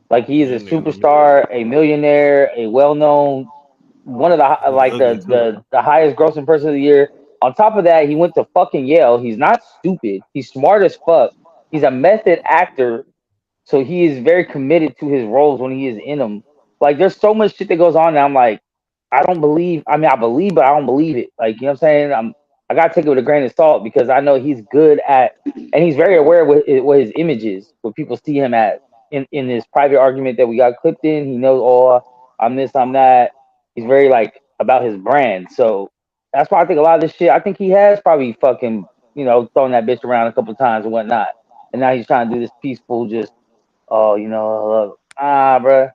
Like he is a man, nigga, no, superstar, a millionaire, a well-known, one of the he like ugly too. the highest grossing person of the year. On top of that, he went to fucking Yale. He's not stupid. He's smart as fuck. He's a method actor, so he is very committed to his roles when he is in them. Like there's so much shit that goes on, and I'm like, I don't believe. I mean, I believe, but I don't believe it. Like you know what I'm saying? I gotta take it with a grain of salt because I know he's good at, and he's very aware of what his image is, what people see him at. In this private argument that we got clipped in, he knows, oh, I'm this, I'm that. He's very like about his brand, so that's why I think a lot of this shit. I think he has probably fucking thrown that bitch around a couple times and whatnot, and now he's trying to do this peaceful, just oh, bruh,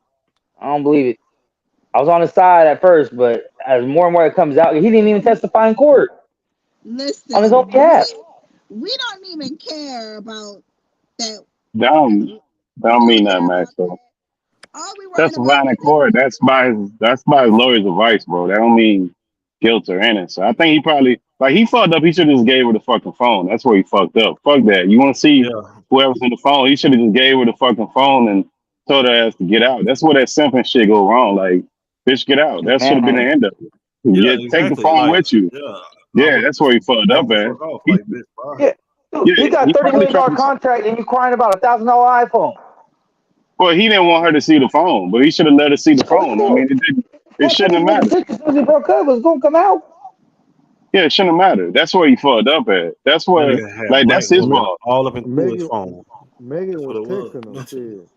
I don't believe it. I was on his side at first, but as more and more it comes out, he didn't even testify in court on his own Listen, behalf. we don't even care about that. That don't We don't mean nothing, care Max. about So that. All we worried about testifying in is court, that's by his lawyer's advice, bro. That don't mean guilt or innocence. So I think he probably like he fucked up. He should have just gave her the fucking phone. That's where he fucked up. Fuck that. You want to see Yeah, whoever's in the phone? He should have just gave her the fucking phone and told her ass to get out. That's where that simping shit go wrong. Like, bitch, get out. That should have been the Man, end of it. yeah, Take the exactly. phone Like, with you. yeah, I Yeah, would have that's where just he fucked up backed the at. fuck off. He, Like, bitch, bye. yeah, dude, yeah, he got he $30 probably million tried to. contract, and you crying about $1,000 iPhone. Well, he didn't want her to see the phone, but he should have let her see the So he phone. I did. mean, it didn't. It That shouldn't have nigga with the mattered. picture as soon as he broke up was gonna come out. Yeah, it shouldn't have mattered. That's where he fucked up at. That's That where, nigga had like, black that's his women fault. all up into his Megan phone. Megan That's what was it texting him. was. Shit.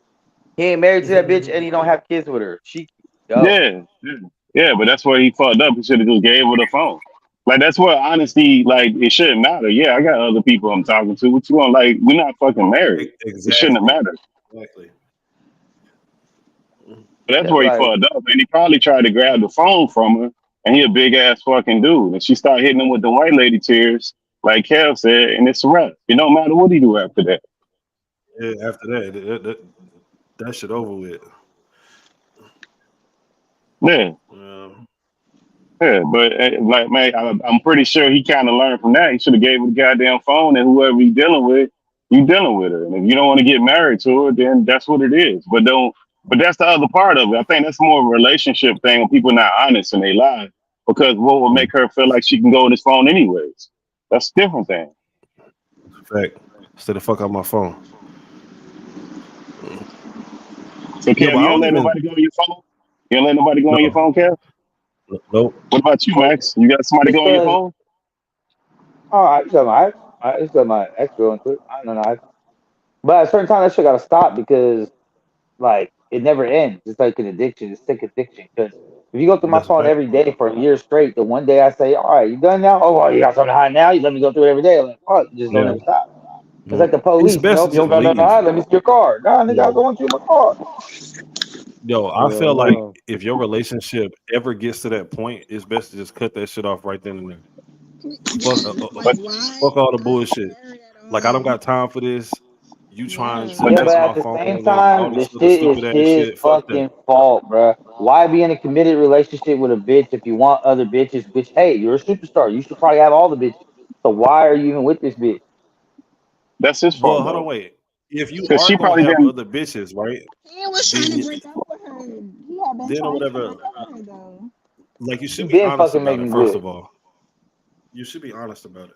He ain't married to that bitch, and he don't have kids with her. She go. Yeah, yeah, yeah, but that's where he fucked up. He should have just gave her the phone. Like, that's where honesty, like, it shouldn't matter. Yeah, I got other people I'm talking to. What you want? Like, we're not fucking married. It shouldn't have Exactly. mattered. Exactly. But that's That's where he like, fucked up. And he probably tried to grab the phone from her, and he a big ass fucking dude. And she started hitting him with the white lady tears, like Kev said, and it's a wrap. It don't matter what he do after that. Yeah, after that shit over with. Yeah. Um, Yeah, but like man, I'm pretty sure he kind of learned from that. He should have gave her the goddamn phone, and whoever you dealing with, you dealing with her. And if you don't want to get married to her, then that's what it is. But don't. But that's the other part of it. I think that's more of a relationship thing when people not honest and they lie because what would make her feel like she can go on his phone anyways? That's a different thing. fact. Stay the fuck out my phone. So Yeah, Kev, but I you don't don't let even. nobody go on your phone. You don't let nobody go on your No, phone, Kev. nope. What about you, Max? You got somebody go on your because phone? Oh, I just got my ex. I just got my ex girl into it. I don't know. But at a certain time, that shit got to stop because like it never ends. It's like an addiction. It's sick addiction. Because if you go through my That's a phone fact. every day for a year straight, the one day I say, "All right, you done now? Oh, well, you got something to hide now? You let me go through it every day." I'm like, fuck, you just don't Yeah. ever stop. It's No. like the It's police. You best know, to if you don't just got nothing to leave. hide, let me see your car. Nah, nigga, I Yeah. go into my car. Yo, I Hell feel like no. if your relationship ever gets to that point, it's best to just cut that shit off right then and there. Fuck, Yes, like But why fuck all the bullshit. carry that Like I don't on? got time for this. You trying Yeah. to but Yeah, but test that's at my the phone same and all time, the this other shit is stupid ass his shit. Fuck that. fucking fault, bruh. Why be in a committed relationship with a bitch if you want other bitches? Which, hey, you're a superstar. You should probably have all the bitches. So why are you even with this bitch? his Well, fault hold on, though, wait. If you because are she gonna probably have been. other bitches, right? He was trying Then to break up with her. He had been then or trying to whatever. break up with her though. Like you She should be been honest fucking about it. making First good. of all, you should be honest about it.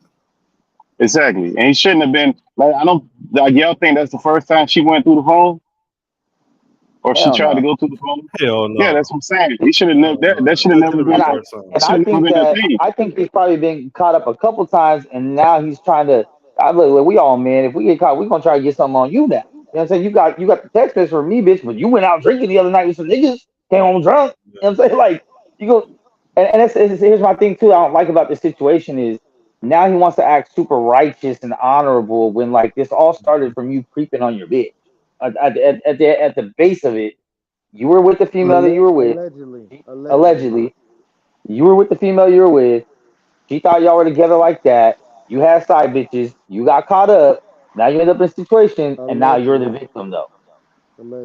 Exactly, and he shouldn't have been. Like I don't. Like y'all think that's the first time she went through the phone, or she Hell tried to no. go through the phone. Hell Yeah, no. that's what I'm saying. He should have never. Hell That no. that should have That never couldn't be been. the And I first That and time. I should have never think been a that thing. I think he's probably been caught up a couple times, and now he's trying to. I look, we all men. If we get caught, we gonna try to get something on you now. You know what I'm saying? You got the text message from me, bitch, but you went out drinking the other night with some niggas, came home drunk. Yeah. You know what I'm saying? Like you go, and here's my thing too. I don't like about this situation is now he wants to act super righteous and honorable when like this all started from you creeping on your bitch. At the base of it, you were with the female that you were with, Allegedly. Allegedly. allegedly. You were with the female you were with. She thought y'all were together like that. You had side bitches. You got caught up. Now you end up in a situation, and now you're the Allegedly. victim, though.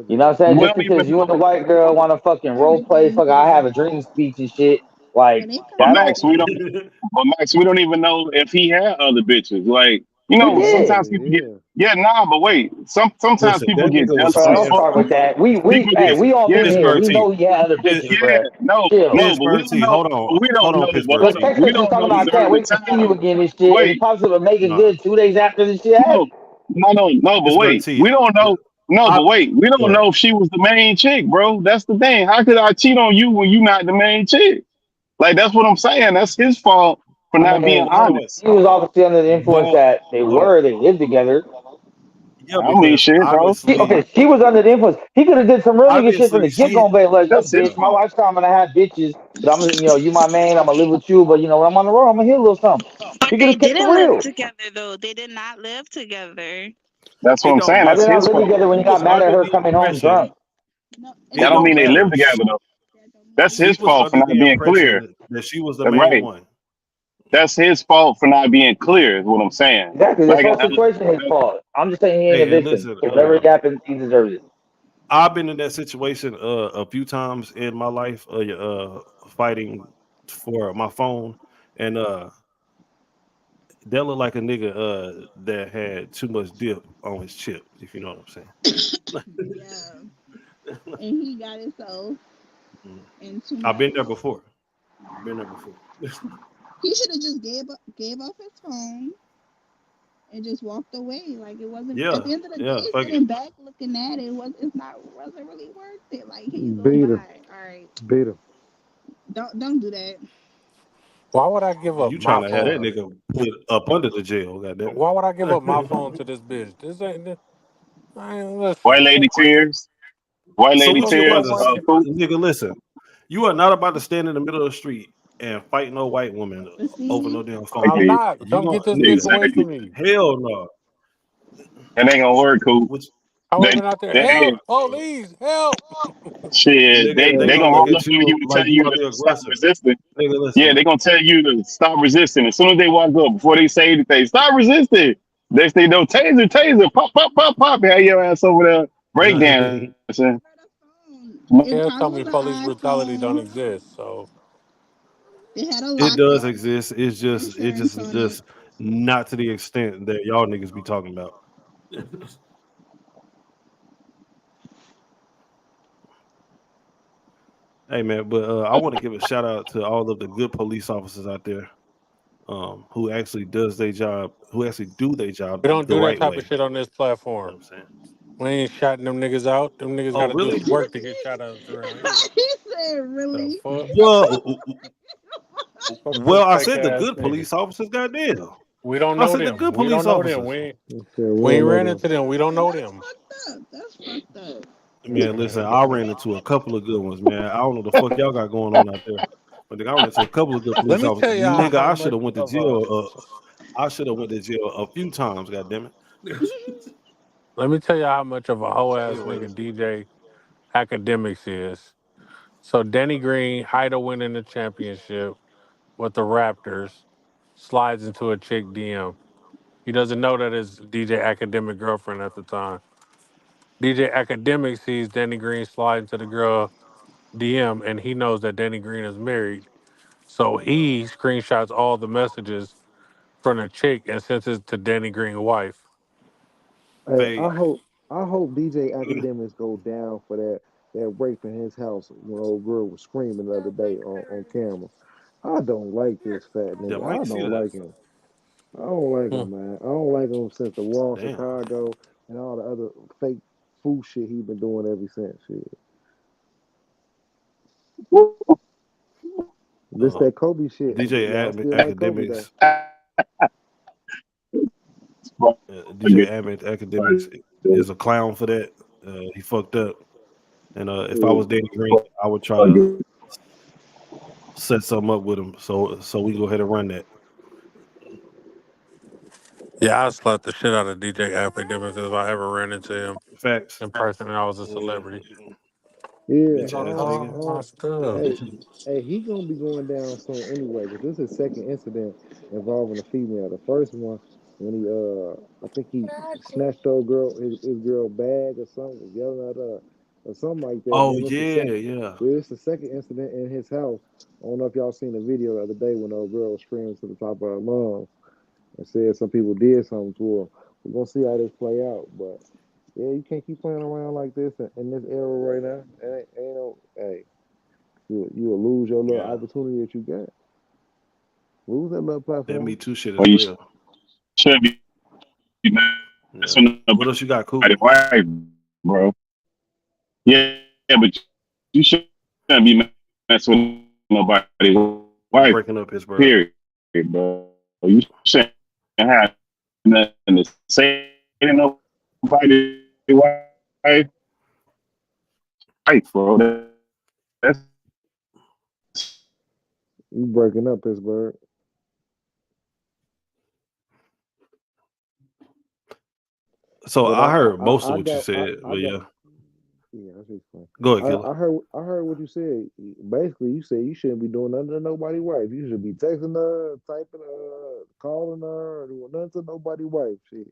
You know what I'm Allegedly. saying? We Just don't because even you and the know. white girl want to fucking role play, Everything. fuck, I have a dream speech and shit. Like And they But probably that's Max, we did. don't. But Max, we don't even know if he had other bitches. Like he did. sometimes Allegedly, people get. yeah. Yeah, nah, but wait. Sometimes Listen, people that get nigga was jealous Bro, as don't fighting. fuck. start with that. We People hey, get. we all Yeah, men here. Pittsburgh We T. know he had other Pit- bitches, yeah. bro. No, Chill. no, but we Pittsburgh don't T. know. Hold on. But we Hold don't on, know. But Pittsburgh Because T. hold on. text We messages don't talking know about can't during the wait to see you time. again and shit, and he Wait, pops up a Megan Nah. Good 2 days after the shit no, happened. no. But Pittsburgh wait, T. we don't know. No, I but wait, we don't go ahead. know if she was the main chick, bro. That's the thing. How could I cheat on you when you not the main chick? Like that's what I'm saying. That's his fault for I not being mean, Hold on, wait. honest. he was obviously under the influence Well, that they lived together. yeah, I mean, because shit, bro. obviously, She was under the influence. He could have did some real nigga shit from the get she. go, but like, look, That's his bitch, my fault. lifestyle, I'm gonna have bitches, but I'm gonna, you my man, I'm gonna live with you, but when I'm on the road, I'm gonna hit a little something. But He could they have kept it didn't live real. together though. They did not live together. That's what It I'm don't saying. How That's they matter. not his live fault. together when he She got was mad at under her the coming home impression. drunk? No, It That don't don't mean they live matter. together though. that don't That's She his mean. was fault for under not the being clear. impression that she was the That's main right. one. That's his fault for not being clear. Is what I'm saying. Exactly. This Like, whole situation is his fault. I'm just saying he ain't a Hey, and victim. listen, So whatever happened, he deserves it. I've been in that situation a few times in my life, fighting for my phone, and that looked like a nigga that had too much dip on his chip, if you know what I'm saying. Yeah. And he got himself Mm. in too I've been much. there before. Been there before. He should have just gave up his phone and just walked away. Like it wasn't at Yeah, the end of the yeah. day, Fuck it. sitting back looking at it wasn't really worth it. Like here you go, Beat him. bye. All right. Beat him. Don't do that. Why would I give up You trying my to have that phone? nigga put up under the jail? Goddamn Why would I give up my it. phone to this bitch? This ain't. I ain't white listen. lady tears. White So lady what Fuck you about that tears. to, white. Cool. nigga? Listen, you are not about to stand in the middle of the street and fight no white woman But over see, no damn I'm phone. Exactly. not. You Come gonna get this bitch nigga? away Exactly. from me. Hell no. It ain't gonna work, cool. Which I would They, have been out there. they, Help! Police! Help! shit. nigga, They they Hey, gonna gonna look roll hey, up at on you you and like tell you you are to the stop aggressor. resisting. Nigga, Yeah, listen. they gonna tell you to stop resisting. As soon as they walk up, before they say anything, stop resisting. Next thing you know, taser, taser, pop, pop, pop, pop. Have your ass over there breakdancing. for the phone. It Yeah, tell probably me was an police brutality don't iPhone. exist. So They had a It lock does on it, exist. It's just it insurance just on it. just not to the extent that y'all niggas be talking about. Hey man, but I want to give a shout out to all of the good police officers out there, who actually does their job, who actually do their job we don't the do that right type of way. shit on this You know what platform. I'm saying? We ain't shouting them niggas out. Them niggas got Oh to do really? some work to get shot outs around here. He said, The "Really?" fuck? Well, Fuck them well, I fake said the ass good niggas. police officers. Goddamn. We don't I know said they're them. good We don't police know them. officers. He said we We don't ain't know ran them. into them. We don't And know that's them. fucked up. That's fucked up. Man, listen, I ran into a couple of good ones, man. I don't know the fuck y'all got going on out there, but nigga, I ran into a couple of good Let police me officers. tell y'all Nigga, how I should much have went to of jail. I should have went to jail a few times. God damn it. let me tell y'all how much of a whole ass nigga Anyways, DJ Academics is. So Danny Green, Haida winning the championship with the Raptors, slides into a chick DM. He doesn't know that it's DJ Academic girlfriend at the time. DJ Academic sees Danny Green slide into the girl DM, and he knows that Danny Green is married. So he screenshots all the messages from the chick and sends it to Danny Green's wife. Hey, hey, I hope DJ Academics go down for that rape in his house when old girl was screaming the other day on camera. I don't like this fat yeah, nigga. Mike, I see don't that? like him. I don't like Hmm. him, man. I don't like him since the war in Damn. Chicago and all the other fake fool shit he been doing ever since. Shit. This Uh, that Kobe shit. Y'all still like Kobe though. Academics, DJ Academics is a clown for that. He fucked up. And if I was Danny Green, I would try to set something up with him. So we go ahead and run that. Yeah, I slapped the shit out of DJ Academics if I ever ran into him Facts. in person and I was a Yeah, celebrity. Yeah, bitch ass nigga. My stuff. hey, hey, he gonna be going down soon anyway, because this is his second incident involving a female. The first one when he I think he snatched old girl his girl bag or something, was yelling at her or something like that. Oh Then it's the yeah, second yeah. it's the second incident in his house. I don't know if y'all seen the video the other day when old girl was screaming to the top of her lungs and said some people did something to her. We're gonna see how this play out, but yeah, you can't keep playing around like this in this era right now. Ain't no hey. You will lose your little Yeah. opportunity that you got. Lose that little That Me platform. Too shit is Well, you real. should be Yeah. messing with What else you got, Coop? nobody's wife, bro. Yeah, but you shouldn't be messing with nobody's You wife, breaking up Pittsburgh. period, bro. You shouldn't have nothing to say to nobody's wife, bro. That's You breaking up Pittsburgh. So But I heard most of I what you got said, I but got yeah. yeah, that's just fine. Go ahead, Killer. I heard what you said. Basically, you said you shouldn't be doing nothing to nobody's wife. You should be texting her, typing her, calling her, or doing nothing to nobody's wife. Shit.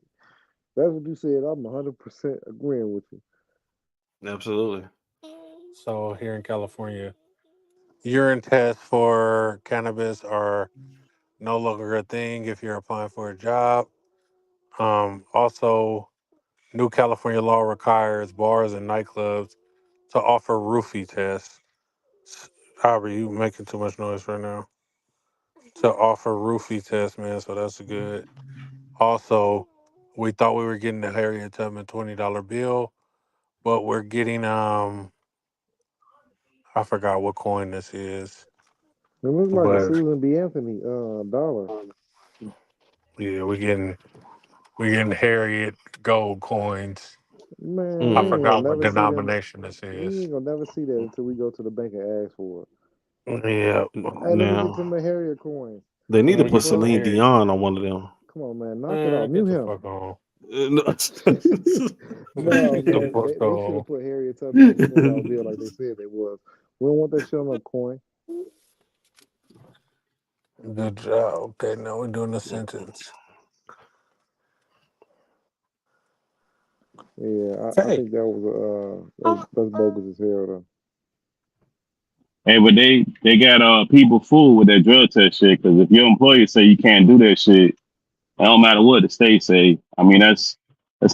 That's what you said. I'm 100% agreeing with you. Absolutely. So here in California, urine tests for cannabis are no longer a thing if you're applying for a job. Also, new California law requires bars and nightclubs to offer roofie tests. However, you making too much noise right now. To offer roofie tests, man. So that's good. Also, we thought we were getting the Harriet Tubman $20 bill, but we're getting I forgot what coin this is, It looks like a but Susan B. Anthony dollar. yeah, we're getting Harriet gold coins. Man, I we Mm. ain't gonna forgot what never see them. denomination this We is. ain't gonna never see that until we go to the bank and ask for it. Yeah, Hey, let me get some Now Harriet coin. they need let to me put get some Fuck. Celine Harriet. Dion on one of them. Come on, man. Knock it off. Man, get Mute the him. fuck on. No. No, Get the man. fuck They should have on. put Harriet Tubman on the $20 bill like they said they was. We don't want that shit on no coin. Good job. Okay, now we're doing the sentence. Yeah, I Hey. think that was that's bogus as hell though. hey, but they got people fooled with that drug test shit. Because if your employer say you can't do that shit, it don't matter what the state say. I mean, that's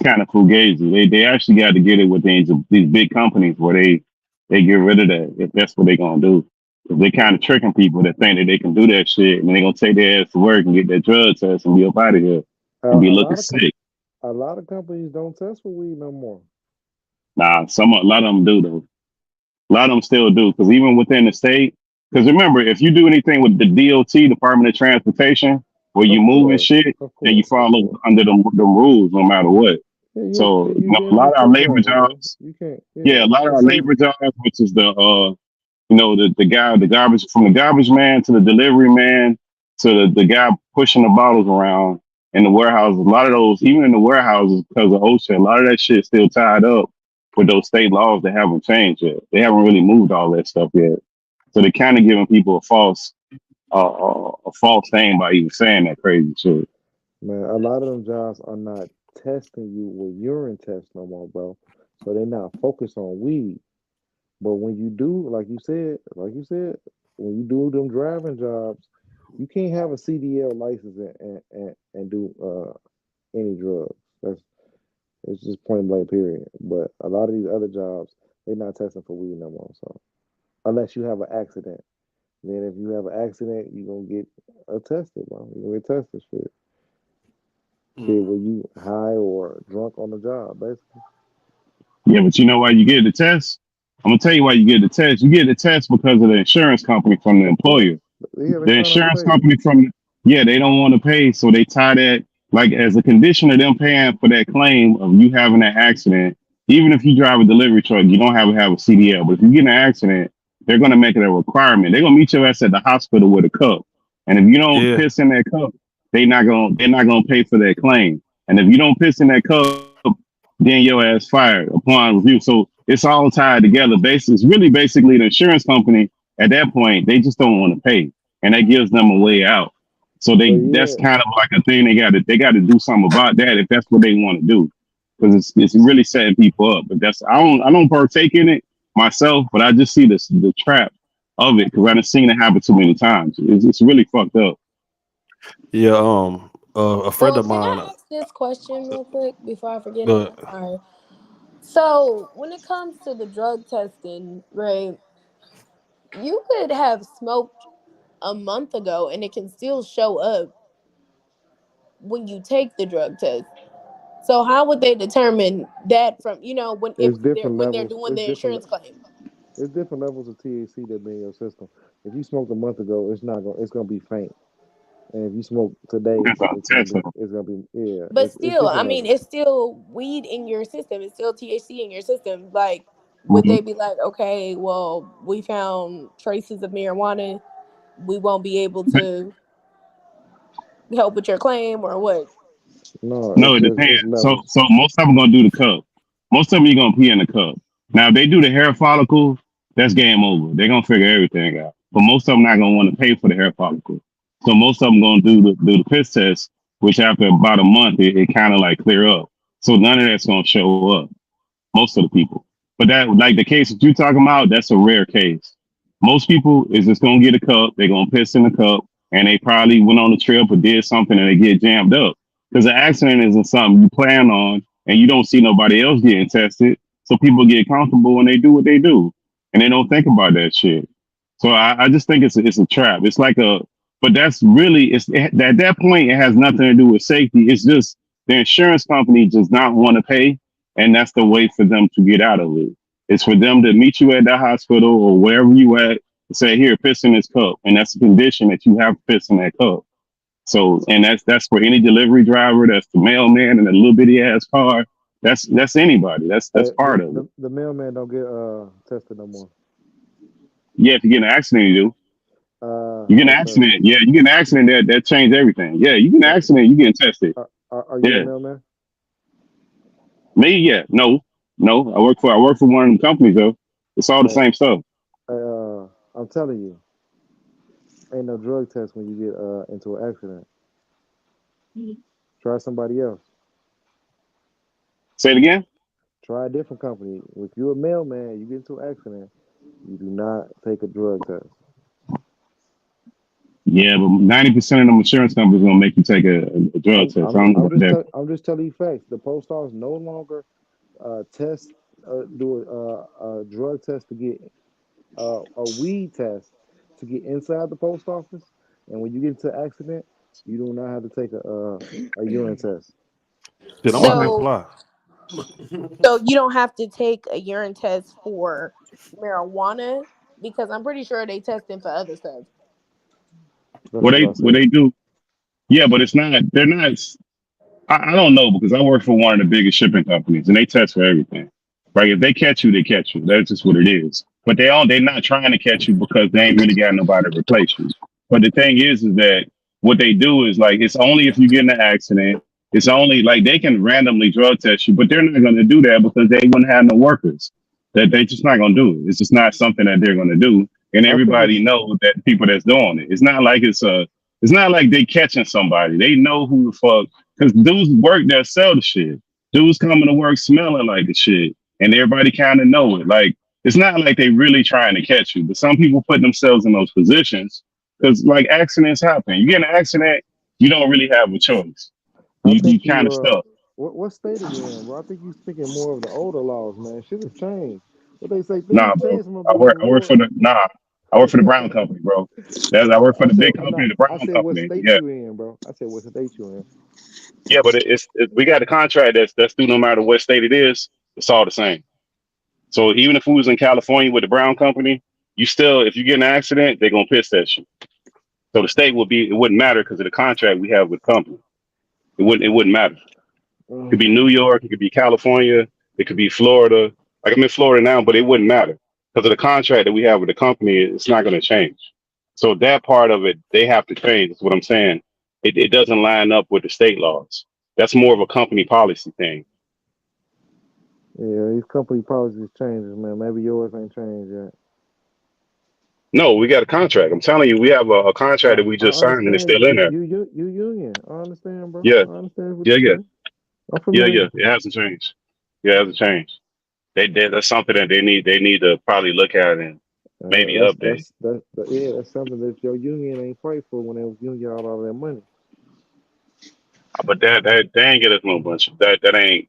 kind of fugazi. They actually got to get it with these big companies where they get rid of that if that's what they gonna do. If they kind Yeah. of tricking people that think that they can do that shit, and they gonna take their ass to work and get that drug test and be up out of here and be A looking lot of sick. a lot of companies don't test for weed no more. Nah, a lot of them do though. A lot of them still do because even within the state. Because remember, if you do anything with the DOT, Department of Transportation, where you move and shit, of then you course, of follow course. under the rules no matter what. Yeah, So, you a lot business of our your labor journey, bro. jobs, You can't. yeah, a Yeah, lot of it's our safe. labor jobs, which is the guy, the garbage, from the garbage man to the delivery man to the guy pushing the bottles around in the warehouses. A lot of those, even in the warehouses, because of OSHA, a lot of that shit still tied up with those state laws that haven't changed yet. They haven't really moved all that stuff yet. So they're kind of giving people a false thing by even saying that crazy shit. Man, a lot of them jobs are not testing you with urine tests no more, bro. So they're not focused on weed. But when you do, when you do them driving jobs, you can't have a CDL license and do any drugs. That's it's just point blank period. But a lot of these other jobs, they're not testing for weed no more. So unless you have an accident, then if you have an accident, you're gonna get tested, bro. You're gonna get tested, shit, Mm. were you high or drunk on the job, basically? Yeah, but you know why you get the test? I'm gonna tell you why you get the test. You get the test because of the insurance company from the Of course. employer. Yeah, they're The trying not to insurance pay you. company from, yeah, they don't want to pay, so they tie that like as a condition of them paying for that claim of you having an accident. Even if you drive a delivery truck, you don't have a CDL. But if you get in an accident, they're gonna make it a requirement. They're gonna meet your ass at the hospital with a cup, and if you don't Yeah. piss in that cup, they're not gonna pay for that claim. And if you don't piss in that cup, then your ass fired upon review. So it's all tied together. It's really basically the insurance company at that point, they just don't want to pay, and that gives them a way out. So But that's yeah, kind of like a thing they got to do something about that if that's what they want to do, because it's really setting people up. But that's I don't partake in it myself, but I just see the trap of it because I've seen it happen too many times. It's really fucked up. Yeah. A friend Well, of can mine. I ask this question real quick before I forget it? Uh, I'm sorry. So, when it comes to the drug testing, right, you could have smoked a month ago and it can still show up when you take the drug test. So, how would they determine that from, if it's they're different when they're levels. doing the insurance claim? It's different levels of THC that be in your system. If you smoked a month ago, it's gonna be faint. And if you smoke today, That's all yeah, But it's still, I different mean, levels. it's still weed in your system. It's still THC in your system. Like, would Mhm. they be like, okay, well, we found traces of marijuana. We won't be able to help with your claim or what? No, No, it depends. it's So levels. so most of them gonna do the cup. Most of them you gonna pee in the cup. Now if they do the hair follicle, that's game over. They're gonna figure everything out. But most of them not gonna want to pay for the hair follicle. So most of them gonna do the piss test, which after about a month it kind of like clear up. So none of that's gonna show up, most of the people. But that like the case that you talking about, that's a rare case. Most people is just gonna get a cup, they're gonna piss in the cup, and they probably went on a trip or did something and they get jammed up. Because an accident isn't something you plan on and you don't see nobody else getting tested. So people get comfortable and they do what they do. And they don't think about that shit. So I just think it's a trap. It's like but that's really at that point it has nothing to do with safety. It's just the insurance company does not want to pay, and that's the way for them to get out of it. It's for them to meet you at the hospital or wherever you at and say, "Here, piss in this cup," and that's a condition that you have to piss in that cup. So, and that's for any delivery driver. That's the mailman in a little bitty ass car. That's anybody. That's part of it. The mailman don't get tested no more. Yeah, if you get in an accident, you do. You get an Okay. accident. Yeah, you get an accident. That changed everything. Yeah, you get an Okay. accident. You getting tested. Are you a Yeah, mailman? me. Yeah, no, no. I work for one of them companies though. It's all the Uh, same stuff. I'm telling you, ain't no drug test when you get into an accident. Try somebody else. Say it again. Try a different company. If you're a mailman, you get into an accident, you do not take a drug test. Yeah, but 90% of them insurance companies gonna make you take a drug test. I don't know about that. I'm just telling you facts. The post office no longer test do a drug test to get a weed test to get inside the post office, and when you get into an accident, you do not have to take a urine test. shit, I'm about to Okay. So, apply. so you don't have to take a urine test for marijuana because I'm pretty sure they testing for other stuff. That's What what they I what said. they do? Yeah, but it's not. They're not. I don't know because I work for one of the biggest shipping companies and they test for everything. Right? If they catch you, they catch you. That's just what it is. But they're not trying to catch you because they ain't really got nobody to replace you. But the thing is that what they do is like it's only if you get in an accident. It's only like they can randomly drug test you, but they're not going to do that because they wouldn't have no workers. That they just not going to do it. It's just not something that they're going to do. And I think everybody it's knows that people that's doing it. It's not like it's not like they catching somebody. They know who the fuck because dudes work that sell the shit. Dudes coming to work smelling like the shit, and everybody kind of know it. Like it's not like they really trying to catch you, but some people put themselves in those positions because like accidents happen. You get in an accident, you don't really have a choice. I You think kind you of stuck. what state are you in, bro? I think you speaking more of the older laws, man. Shit has changed. What they say, things Nah, have bro. changed from a being I work before. for the nah. I work for the Brown Company, bro. I work for I the said big no. company, the I Brown said what Company. state Yeah, you in, bro. I said what state you in. yeah, but we got a contract that's due no matter what state it is. It's all the same. So even if we was in California with the Brown Company, you still, if you get in an accident, they're gonna piss test you. So the state it wouldn't matter because of the contract we have with the company. It wouldn't matter. It could be Mm. New York, it could be California, it could be Florida. Like I'm in Florida now, but it wouldn't matter because of the contract that we have with the company. It's not gonna change. So that part of it, they have to change. Is what I'm saying. It doesn't line up with the state laws. That's more of a company policy thing. Yeah, these company policies changes, man. Maybe yours ain't changed yet. No, we got a contract. I'm telling you, we have a contract that we I just signed and it's understand still in there. you union. I understand, bro. Yeah, I understand what yeah, you're yeah. saying. I'm Yeah, familiar. yeah, it hasn't changed. Yeah, it hasn't changed. That's something that they need to probably look at and maybe update. Yeah, that's something that your union ain't fight for when they was giving y'all all that money. But that they ain't get us no bunch. That ain't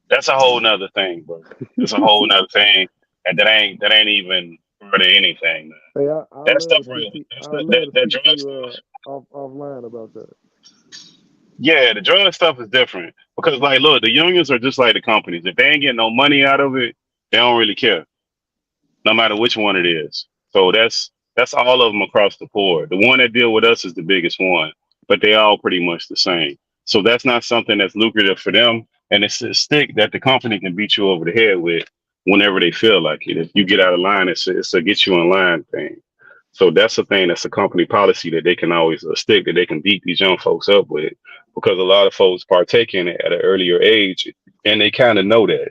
that's a whole nother thing, bro. It's a whole nother thing, and that ain't even part of anything. Man. Hey, That stuff right. I That's love to that speak to drug you stuff. offline about that. Yeah, the drug stuff is different because like, look, the unions are just like the companies. If they ain't getting no money out of it, they don't really care, no matter which one it is. So that's all of them across the board. The one that deal with us is the biggest one, but they all pretty much the same. So that's not something that's lucrative for them, and it's a stick that the company can beat you over the head with whenever they feel like it. If you get out of line, it's a get you in line thing. So that's the thing. That's a company policy that they can always a stick that they can beat these young folks up with because a lot of folks partake in it at an earlier age, and they kind of know that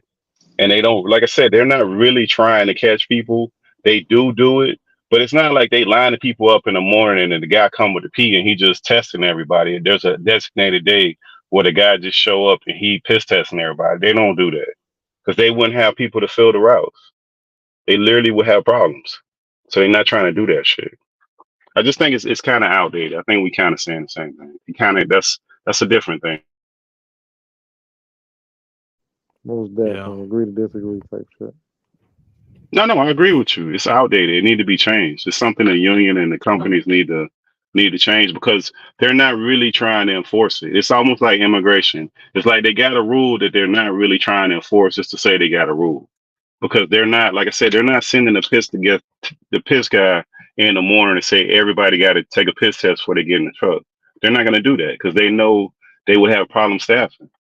and they don't like I said they're not really trying to catch people. They do it, but it's not like they lining people up in the morning and the guy come with the pee and he just testing everybody. There's a designated day where the guy just show up and he piss testing everybody. They don't do that because they wouldn't have people to fill the routes. They literally would have problems. So they're not trying to do that shit. I just think it's kind of outdated. I think we kind of saying the same thing. You kind of that's a different thing. Most Yeah. definitely agree to disagree type shit. No, I agree with you. It's outdated. It need to be changed. It's something the union and the companies need to change because they're not really trying to enforce it. It's almost like immigration. It's like they got a rule that they're not really trying to enforce just to say they got a rule. Because they're not, like I said, they're not sending the piss guy in the morning and say everybody got to take a piss test before they get in the truck. They're not going to do that because they know they would have problem staffing.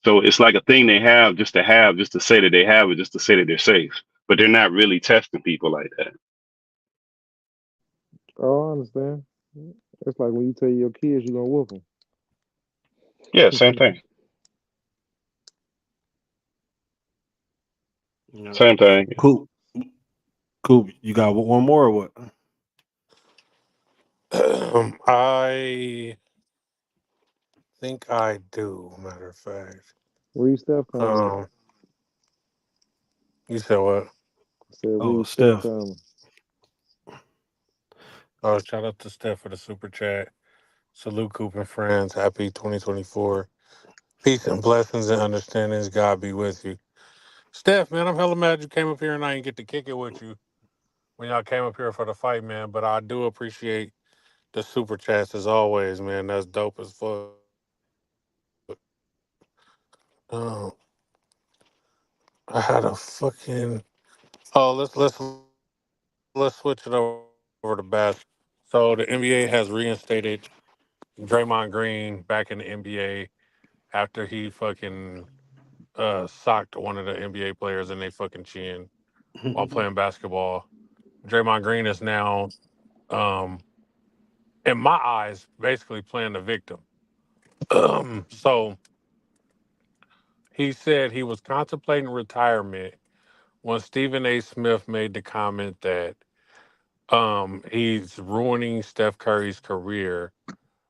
So it's like a thing they have, just to say that they have it, just to say that they're safe. But they're not really testing people like that. Oh, I understand. It's like when you tell your kids you're gonna whoop Yeah, same them. thing. Yeah. Same thing. Cool. Cool. You got one more or what? I think I do. Matter of fact, Where Steph coming? um, you said what? I said Oh, where Steph Steph. coming? Oh, shout out to Steph for the super chat. Salute, Coop and friends. Happy 2024. Peace and blessings and understandings. God be with you. Steph, man, I'm hella mad you came up here and I didn't get to kick it with you when y'all came up here for the fight, man. But I do appreciate the super chats as always, man. That's dope as fuck. Um, I had a fucking. Oh, let's switch it over to basketball. So the NBA has reinstated Draymond Green back in the NBA after he fucking socked one of the NBA players in their fucking chin while playing basketball. Draymond Green is now, um, in my eyes, basically playing the victim. So he said he was contemplating retirement when Stephen A. Smith made the comment that he's ruining Steph Curry's career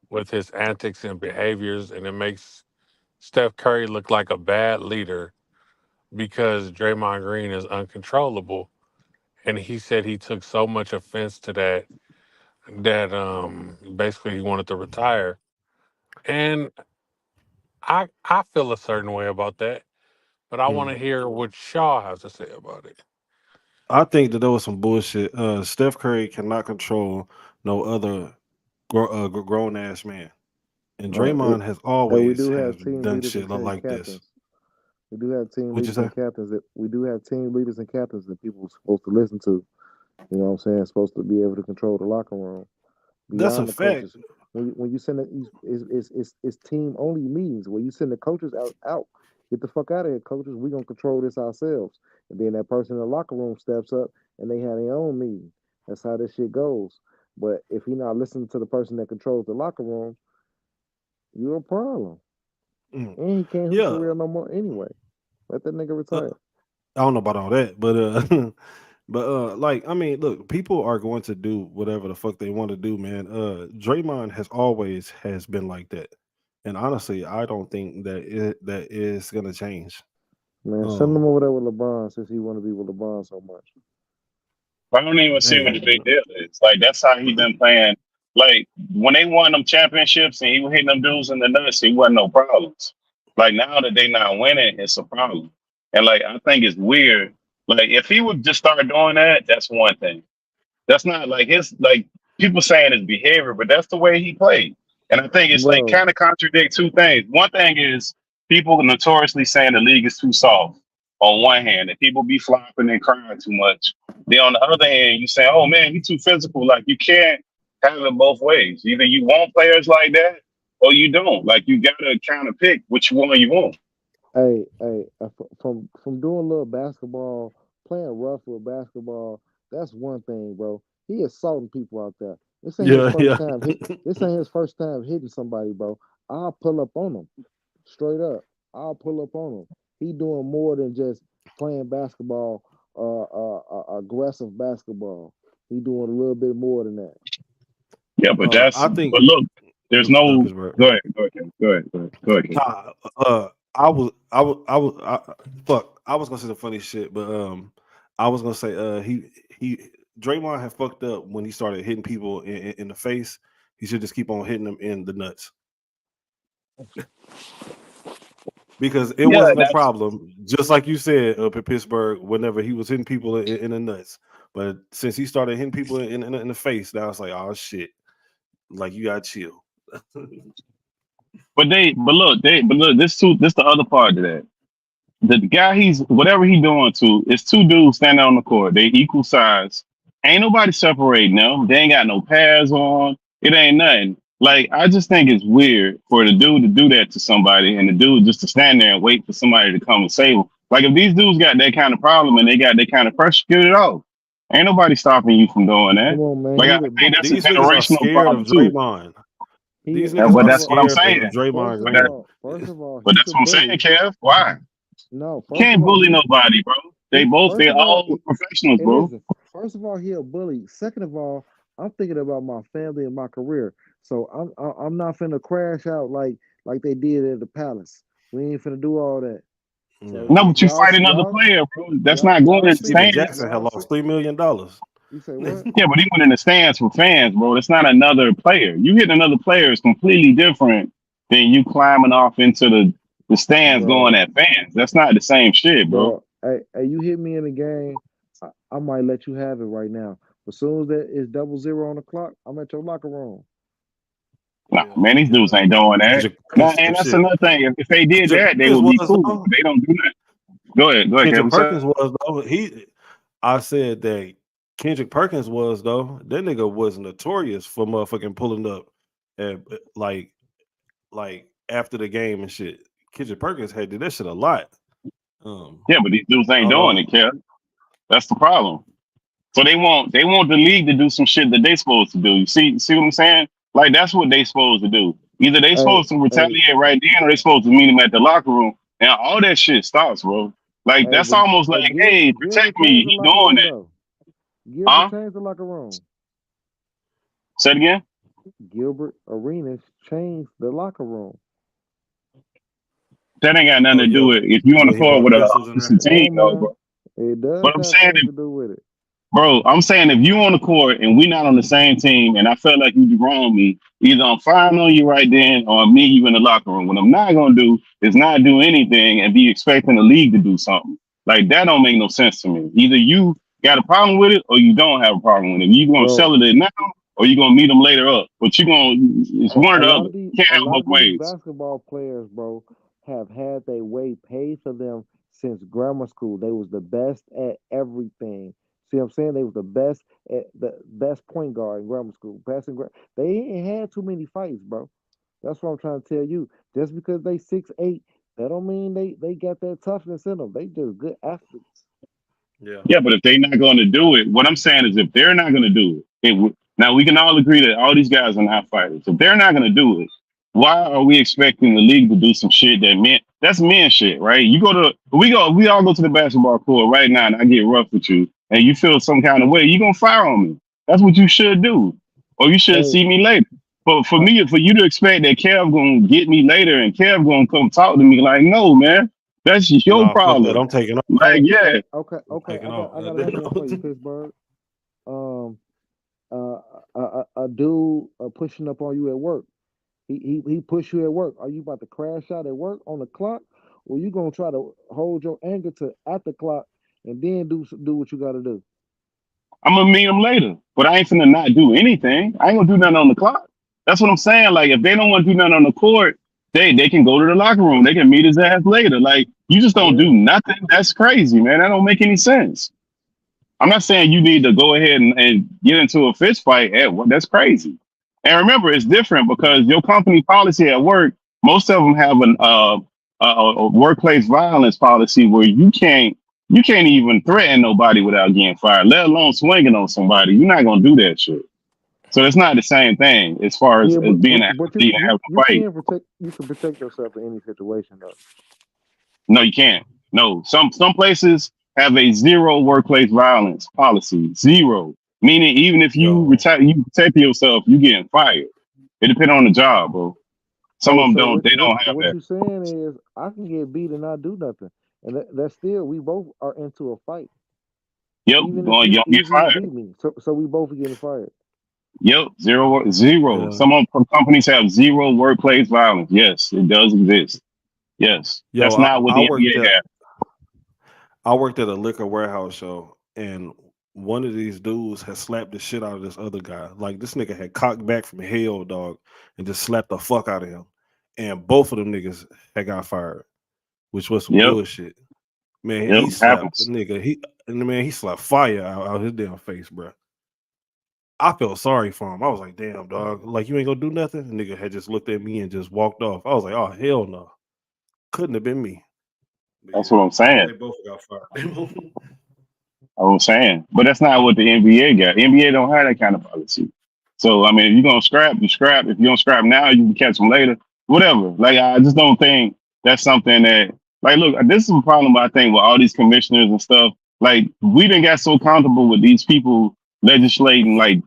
with his antics and behaviors, and it makes Steph Curry look like a bad leader because Draymond Green is uncontrollable. And he said he took so much offense to that basically he wanted to retire. And I feel a certain way about that, but I want to hear what Shaw has to say about it. I think that there was some bullshit. Steph Curry cannot control no other grown ass man, and Uh, it, Draymond has we always do has have team done leaders shit and team like this. captains. We do have team What you leaders say? and captains that we do have team leaders and captains that people are supposed to listen to. You know what I'm saying? Supposed to be able to control the locker room That's a beyond the fact. coaches. When you send it, it's team only meetings where you send the coaches out. Get the fuck out of here, coaches. We gonna control this ourselves. And then that person in the locker room steps up and they have their own meeting. That's how this shit goes. But if he not listening to the person that controls the locker room, you're a problem. Mm. And he can't hoop for Yeah, real no more anyway. Let that nigga uh, retire. I don't know about all that, but but like I mean, look, people are going to do whatever the fuck they want to do, man. Draymond has always has been like that, and honestly, I don't think that is gonna change. Man, send him Um, over there with LeBron since he want to be with LeBron so much. I don't even see what hey, the big deal is. Like that's how he been playing. Like when they won them championships and he was hitting them dudes in the nuts, he wasn't no problems. Like now that they not winning, it's a problem. And like I think it's weird. Like if he would just start doing that, that's one thing. That's not like his like people saying his behavior, but that's the way he played. And I think it's like Bro, kind of contradict two things. One thing is people notoriously saying the league is too soft. On one hand, that people be flopping and crying too much. Then on the other hand, you say, "Oh man, you too physical." Like you can't have it both ways. Either you want players like that, or you don't. Like you gotta kind of pick which one you want. hey, from doing a little basketball, playing rough with basketball, that's one thing, bro. He assaulting people out there. This ain't his yeah, first yeah. time hit. This ain't his first time hitting somebody, bro. I'll pull up on him, straight up. I'll pull up on him. He doing more than just playing basketball, aggressive basketball. He doing a little bit more than that. Yeah, but that's I think but look, there's no. Pittsburgh. Go ahead, go ahead, go ahead, go ahead, go ahead. Ken. Nah, fuck. I was gonna say the funny shit, but I was gonna say he Draymond had fucked up when he started hitting people in the face. He should just keep on hitting them in the nuts because it Yeah, wasn't a that's problem. Just like you said up in Pittsburgh, whenever he was hitting people in the nuts, but since he started hitting people in the face, now it's like, oh shit, like you gotta chill. but look, this the other part of that. The guy he's whatever he doing to, it's two dudes standing on the court. They equal size. Ain't nobody separating them. They ain't got no pads on. It ain't nothing. Like I just think it's weird for the dude to do that to somebody and the dude just to stand there and wait for somebody to come and save him. Like if these dudes got that kind of problem and they got that kind of pressure, get it off. Ain't nobody stopping you from doing that. Come on, man. Like He I the think that's a These niggas are generational scared of problem too. Draymond. he. These niggas But are that's what I'm scared of saying. Draymond But that, Green. First of all, but he's that's a what I'm saying, bully. Kev. Why? No, You first of can't all, bully nobody, bro. They he both first they're of all, all professionals, and bro. listen, first of all, he a bully. Second of all, I'm thinking about my family and my career. So I'm not finna crash out like they did at the palace. We ain't finna do all that. So Yeah. No, but you fight another y'all player, bro. That's not going in the Steven stands. Jackson had y'all see. lost $3 million. You say what, Yeah, but he went in the stands for fans, bro. That's not another player. You hit another player is completely different than you climbing off into the stands going bro? at fans. That's not the same shit, bro. Bro, hey, you hit me in the game. I might let you have it right now. But soon as that is 00 on the clock, I'm at your locker room. Nah, Yeah, man, these yeah. dudes ain't doing that. Kendrick Nah, Perkins, same and that's shit. another thing. If they did Kendrick that, they Perkins would be was cool. though. But they don't do that. Go ahead, Kendrick Kevin. Perkins was though. I said that Kendrick Perkins was though. That nigga was notorious for motherfucking pulling up and like after the game and shit. Kitchen Perkins had did that shit a lot. Yeah, but these dudes I ain't don't doing know. it, Kev. That's the problem. So they want the league to do some shit that they supposed to do. You see what I'm saying? Like that's what they supposed to do. Either they Hey, supposed to hey, retaliate right then, or they supposed to meet him at the locker room, and all that shit stops, bro. Like hey, that's but almost hey, like, hey, Gilbert protect me. changed the He locker doing room that, though. Gilbert huh? changed the locker room. Say it again. Gilbert Arenas changed the locker room. That ain't got nothing Oh to yeah, do with if you on the when he court brought with the a pistols in there. opposite Come team, on though, now. bro. It does But I'm have saying things to do with it. Bro, I'm saying if you on the court and we not on the same team, and I felt like you wrong me, either I'm firing on you right then, or I'm meeting you in the locker room. What I'm not gonna do is not do anything and be expecting the league to do something. Like that don't make no sense to me. Either you got a problem with it, or you don't have a problem with it. You gonna Bro, sell it now, or you gonna meet them later up. But you gonna it's one or a the lot other. of these Can't a have it lot both of these ways. basketball players, bro, have had their way paid for them since grammar school. They was the best at everything. See what I'm saying? They was the best at the best point guard in grammar school. They ain't had too many fights, bro. That's what I'm trying to tell you. Just because they 6'8", that don't mean they got that toughness in them. They just good athletes. Yeah. Yeah, but if they're not going to do it, what I'm saying is if they're not going to do it, now we can all agree that all these guys are not fighters. If they're not going to do it, why are we expecting the league to do some shit that's men shit, right? We all go to the basketball court right now and I get rough with you and you feel some kind of way, you gonna fire on me. That's what you should do. Or you should Hey, see me later. But for uh, me, for you to expect that Kev gonna get me later and Kev gonna come talk to me, like, no, man, that's your Nah, fuck that. problem. I'm taking off. Like, hey, yeah, I'm okay. taking I off. got another one for you, Pittsburgh. Um, a dude pushing up on you at work. He push you at work. Are you about to crash out at work on the clock, or you gonna try to hold your anger to at the clock and then do what you got to do? I'm gonna meet them later, but I ain't finna not do anything. I ain't gonna do nothing on the clock. That's what I'm saying. Like if they don't want to do nothing on the court, they can go to the locker room. They can meet his ass later. Like you just don't Yeah, do nothing. That's crazy, man. That don't make any sense. I'm not saying you need to go ahead and get into a fist fight at what that's crazy. And remember, it's different because your company policy at work, most of them have a workplace violence policy where you can't even threaten nobody without getting fired, let alone swinging on somebody. You're not gonna do that shit. So it's not the same thing as far yeah, as being an but athlete and having a fight. you can protect yourself in any situation though. No, you can't. No, some places have a zero workplace violence policy. Zero, meaning even if you Yo, retire, you protect yourself, you getting fired. It depends on the job, bro. Some Oh, of them so don't. They don't have what that. you saying is I can get beat and not do nothing, and that's still we both are into a fight, Yep, going, you don't get even if you fired. beat me, so we both are getting fired. Yep, zero. yeah, Some companies have zero workplace violence. Yes, it does exist. Yes, yo, that's not what the NBA has. I worked at a liquor warehouse show, and one of these dudes had slapped the shit out of this other guy. Like this nigga had cocked back from hell, dog, and just slapped the fuck out of him. And both of them niggas had got fired, which was some Yep, bullshit. Man, yep, he slapped a happens. nigga. He slapped fire out his damn face, bro. I felt sorry for him. I was like, damn, dog. Like you ain't gonna do nothing. The nigga had just looked at me and just walked off. I was like, oh hell no. Couldn't have been me. But That's yeah, what I'm I think saying. they both got fired. I'm saying, but that's not what the NBA got. NBA don't have that kind of policy. So I mean, if you're gonna scrap, you scrap. If you don't scrap now, you can catch them later. Whatever. Like I just don't think that's something that like look. This is a problem I think with all these commissioners and stuff. Like we didn't get so comfortable with these people legislating like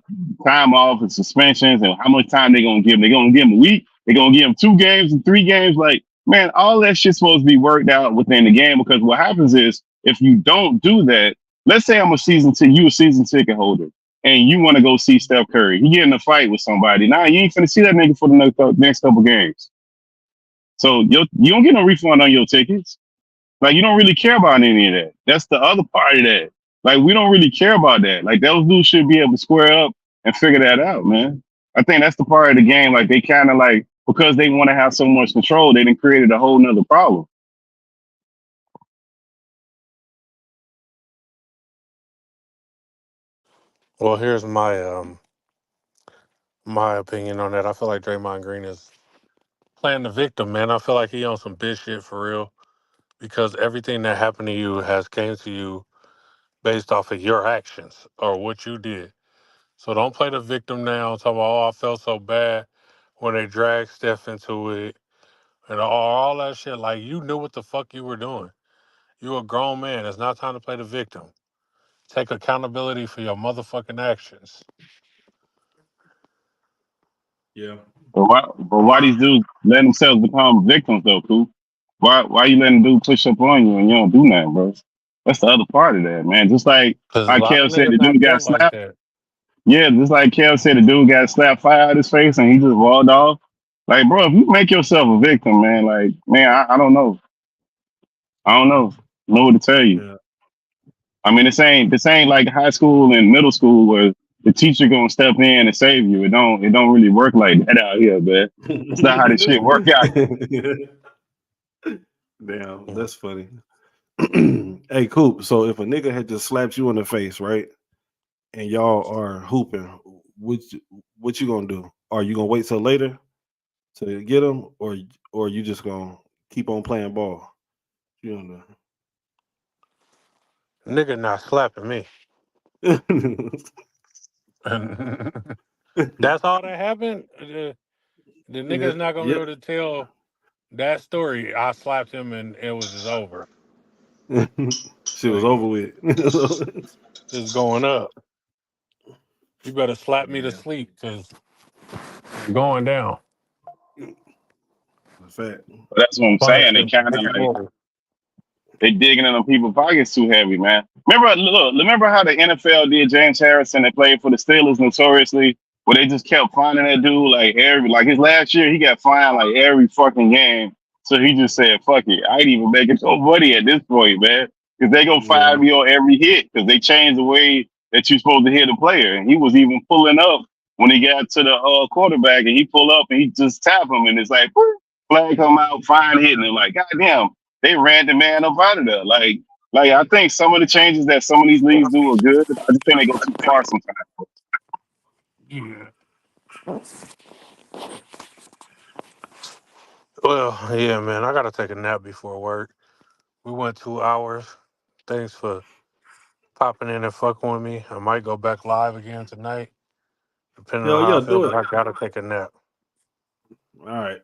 time off and suspensions and how much time they gonna give them. They gonna give them a week. They gonna give them 2 games and 3 games. Like man, all that shit's supposed to be worked out within the game because what happens is if you don't do that, let's say you a season ticket holder, and you want to go see Steph Curry. He get in a fight with somebody. Nah, you ain't finna see that nigga for the next couple games. So you don't get no refund on your tickets. Like you don't really care about any of that. That's the other part of that. Like we don't really care about that. Like those dudes should be able to square up and figure that out, man. I think that's the part of the game. Like they kind of like because they want to have so much control, they done created a whole nother problem. Well, here's my opinion on that. I feel like Draymond Green is playing the victim, man. I feel like he on some bitch shit for real because everything that happened to you has came to you based off of your actions or what you did. So don't play the victim now. Talk about, oh, I felt so bad when they dragged Steph into it and all that shit. Like, you knew what the fuck you were doing. You a grown man. It's not time to play the victim. Take accountability for your motherfucking actions. Yeah. But why these dudes let themselves become victims though, Coop? Why you letting dude push up on you and you don't do nothing, bro? That's the other part of that, man. Just Because a like lot of Kev said, the niggas not dude got built like slapped. that. Yeah, just like Kev said, the dude got slapped fire out of his face and he just walked off. Like, bro, if you make yourself a victim, man, like, man, I don't know. I don't know what to tell you. Yeah. I mean, this ain't like high school and middle school where the teacher gonna step in and save you. It don't really work like that out here, man. That's not how this shit work out. Damn, Mm. that's funny. Hey, Coop. So if a nigga had just slapped you in the face, right, and y'all are hooping, what you gonna do? Are you gonna wait till later to get him, or you just gonna keep on playing ball? You don't Nigga not slapping me. know. That's all that happened. The Yeah, nigga's not gonna be yep. able to tell that story. I slapped him and it was just over. Shit was Like, over with. it's going up. You better slap me to Yeah, sleep because it's going down. that's fact. But that's what I'm saying. They Punishment kind of big like boy. they digging in on people's pockets too heavy, man. Remember how the NFL did James Harrison? They played for the Steelers notoriously, where they just kept finding that dude like his last year, he got fined like every fucking game. So he just said, "Fuck it, I ain't even making no money at this point, man." Because they go Yeah. 5 on every hit because they changed the way that you're supposed to hit a player. And he was even pulling up when he got to the quarterback, and he pull up and he just tap him, and it's like, "Whoop," flag come out, fine hitting him. Like, goddamn, they ran the man up out of there. Like I think some of the changes that some of these leagues do are good. I just think they go too far sometimes. Yeah. Well, yeah, man. I gotta take a nap before work. We went 2 hours. Thanks for popping in and fucking with me. I might go back live again tonight, depending on Hell how yeah, I feel. do But it. I gotta take a nap. All right.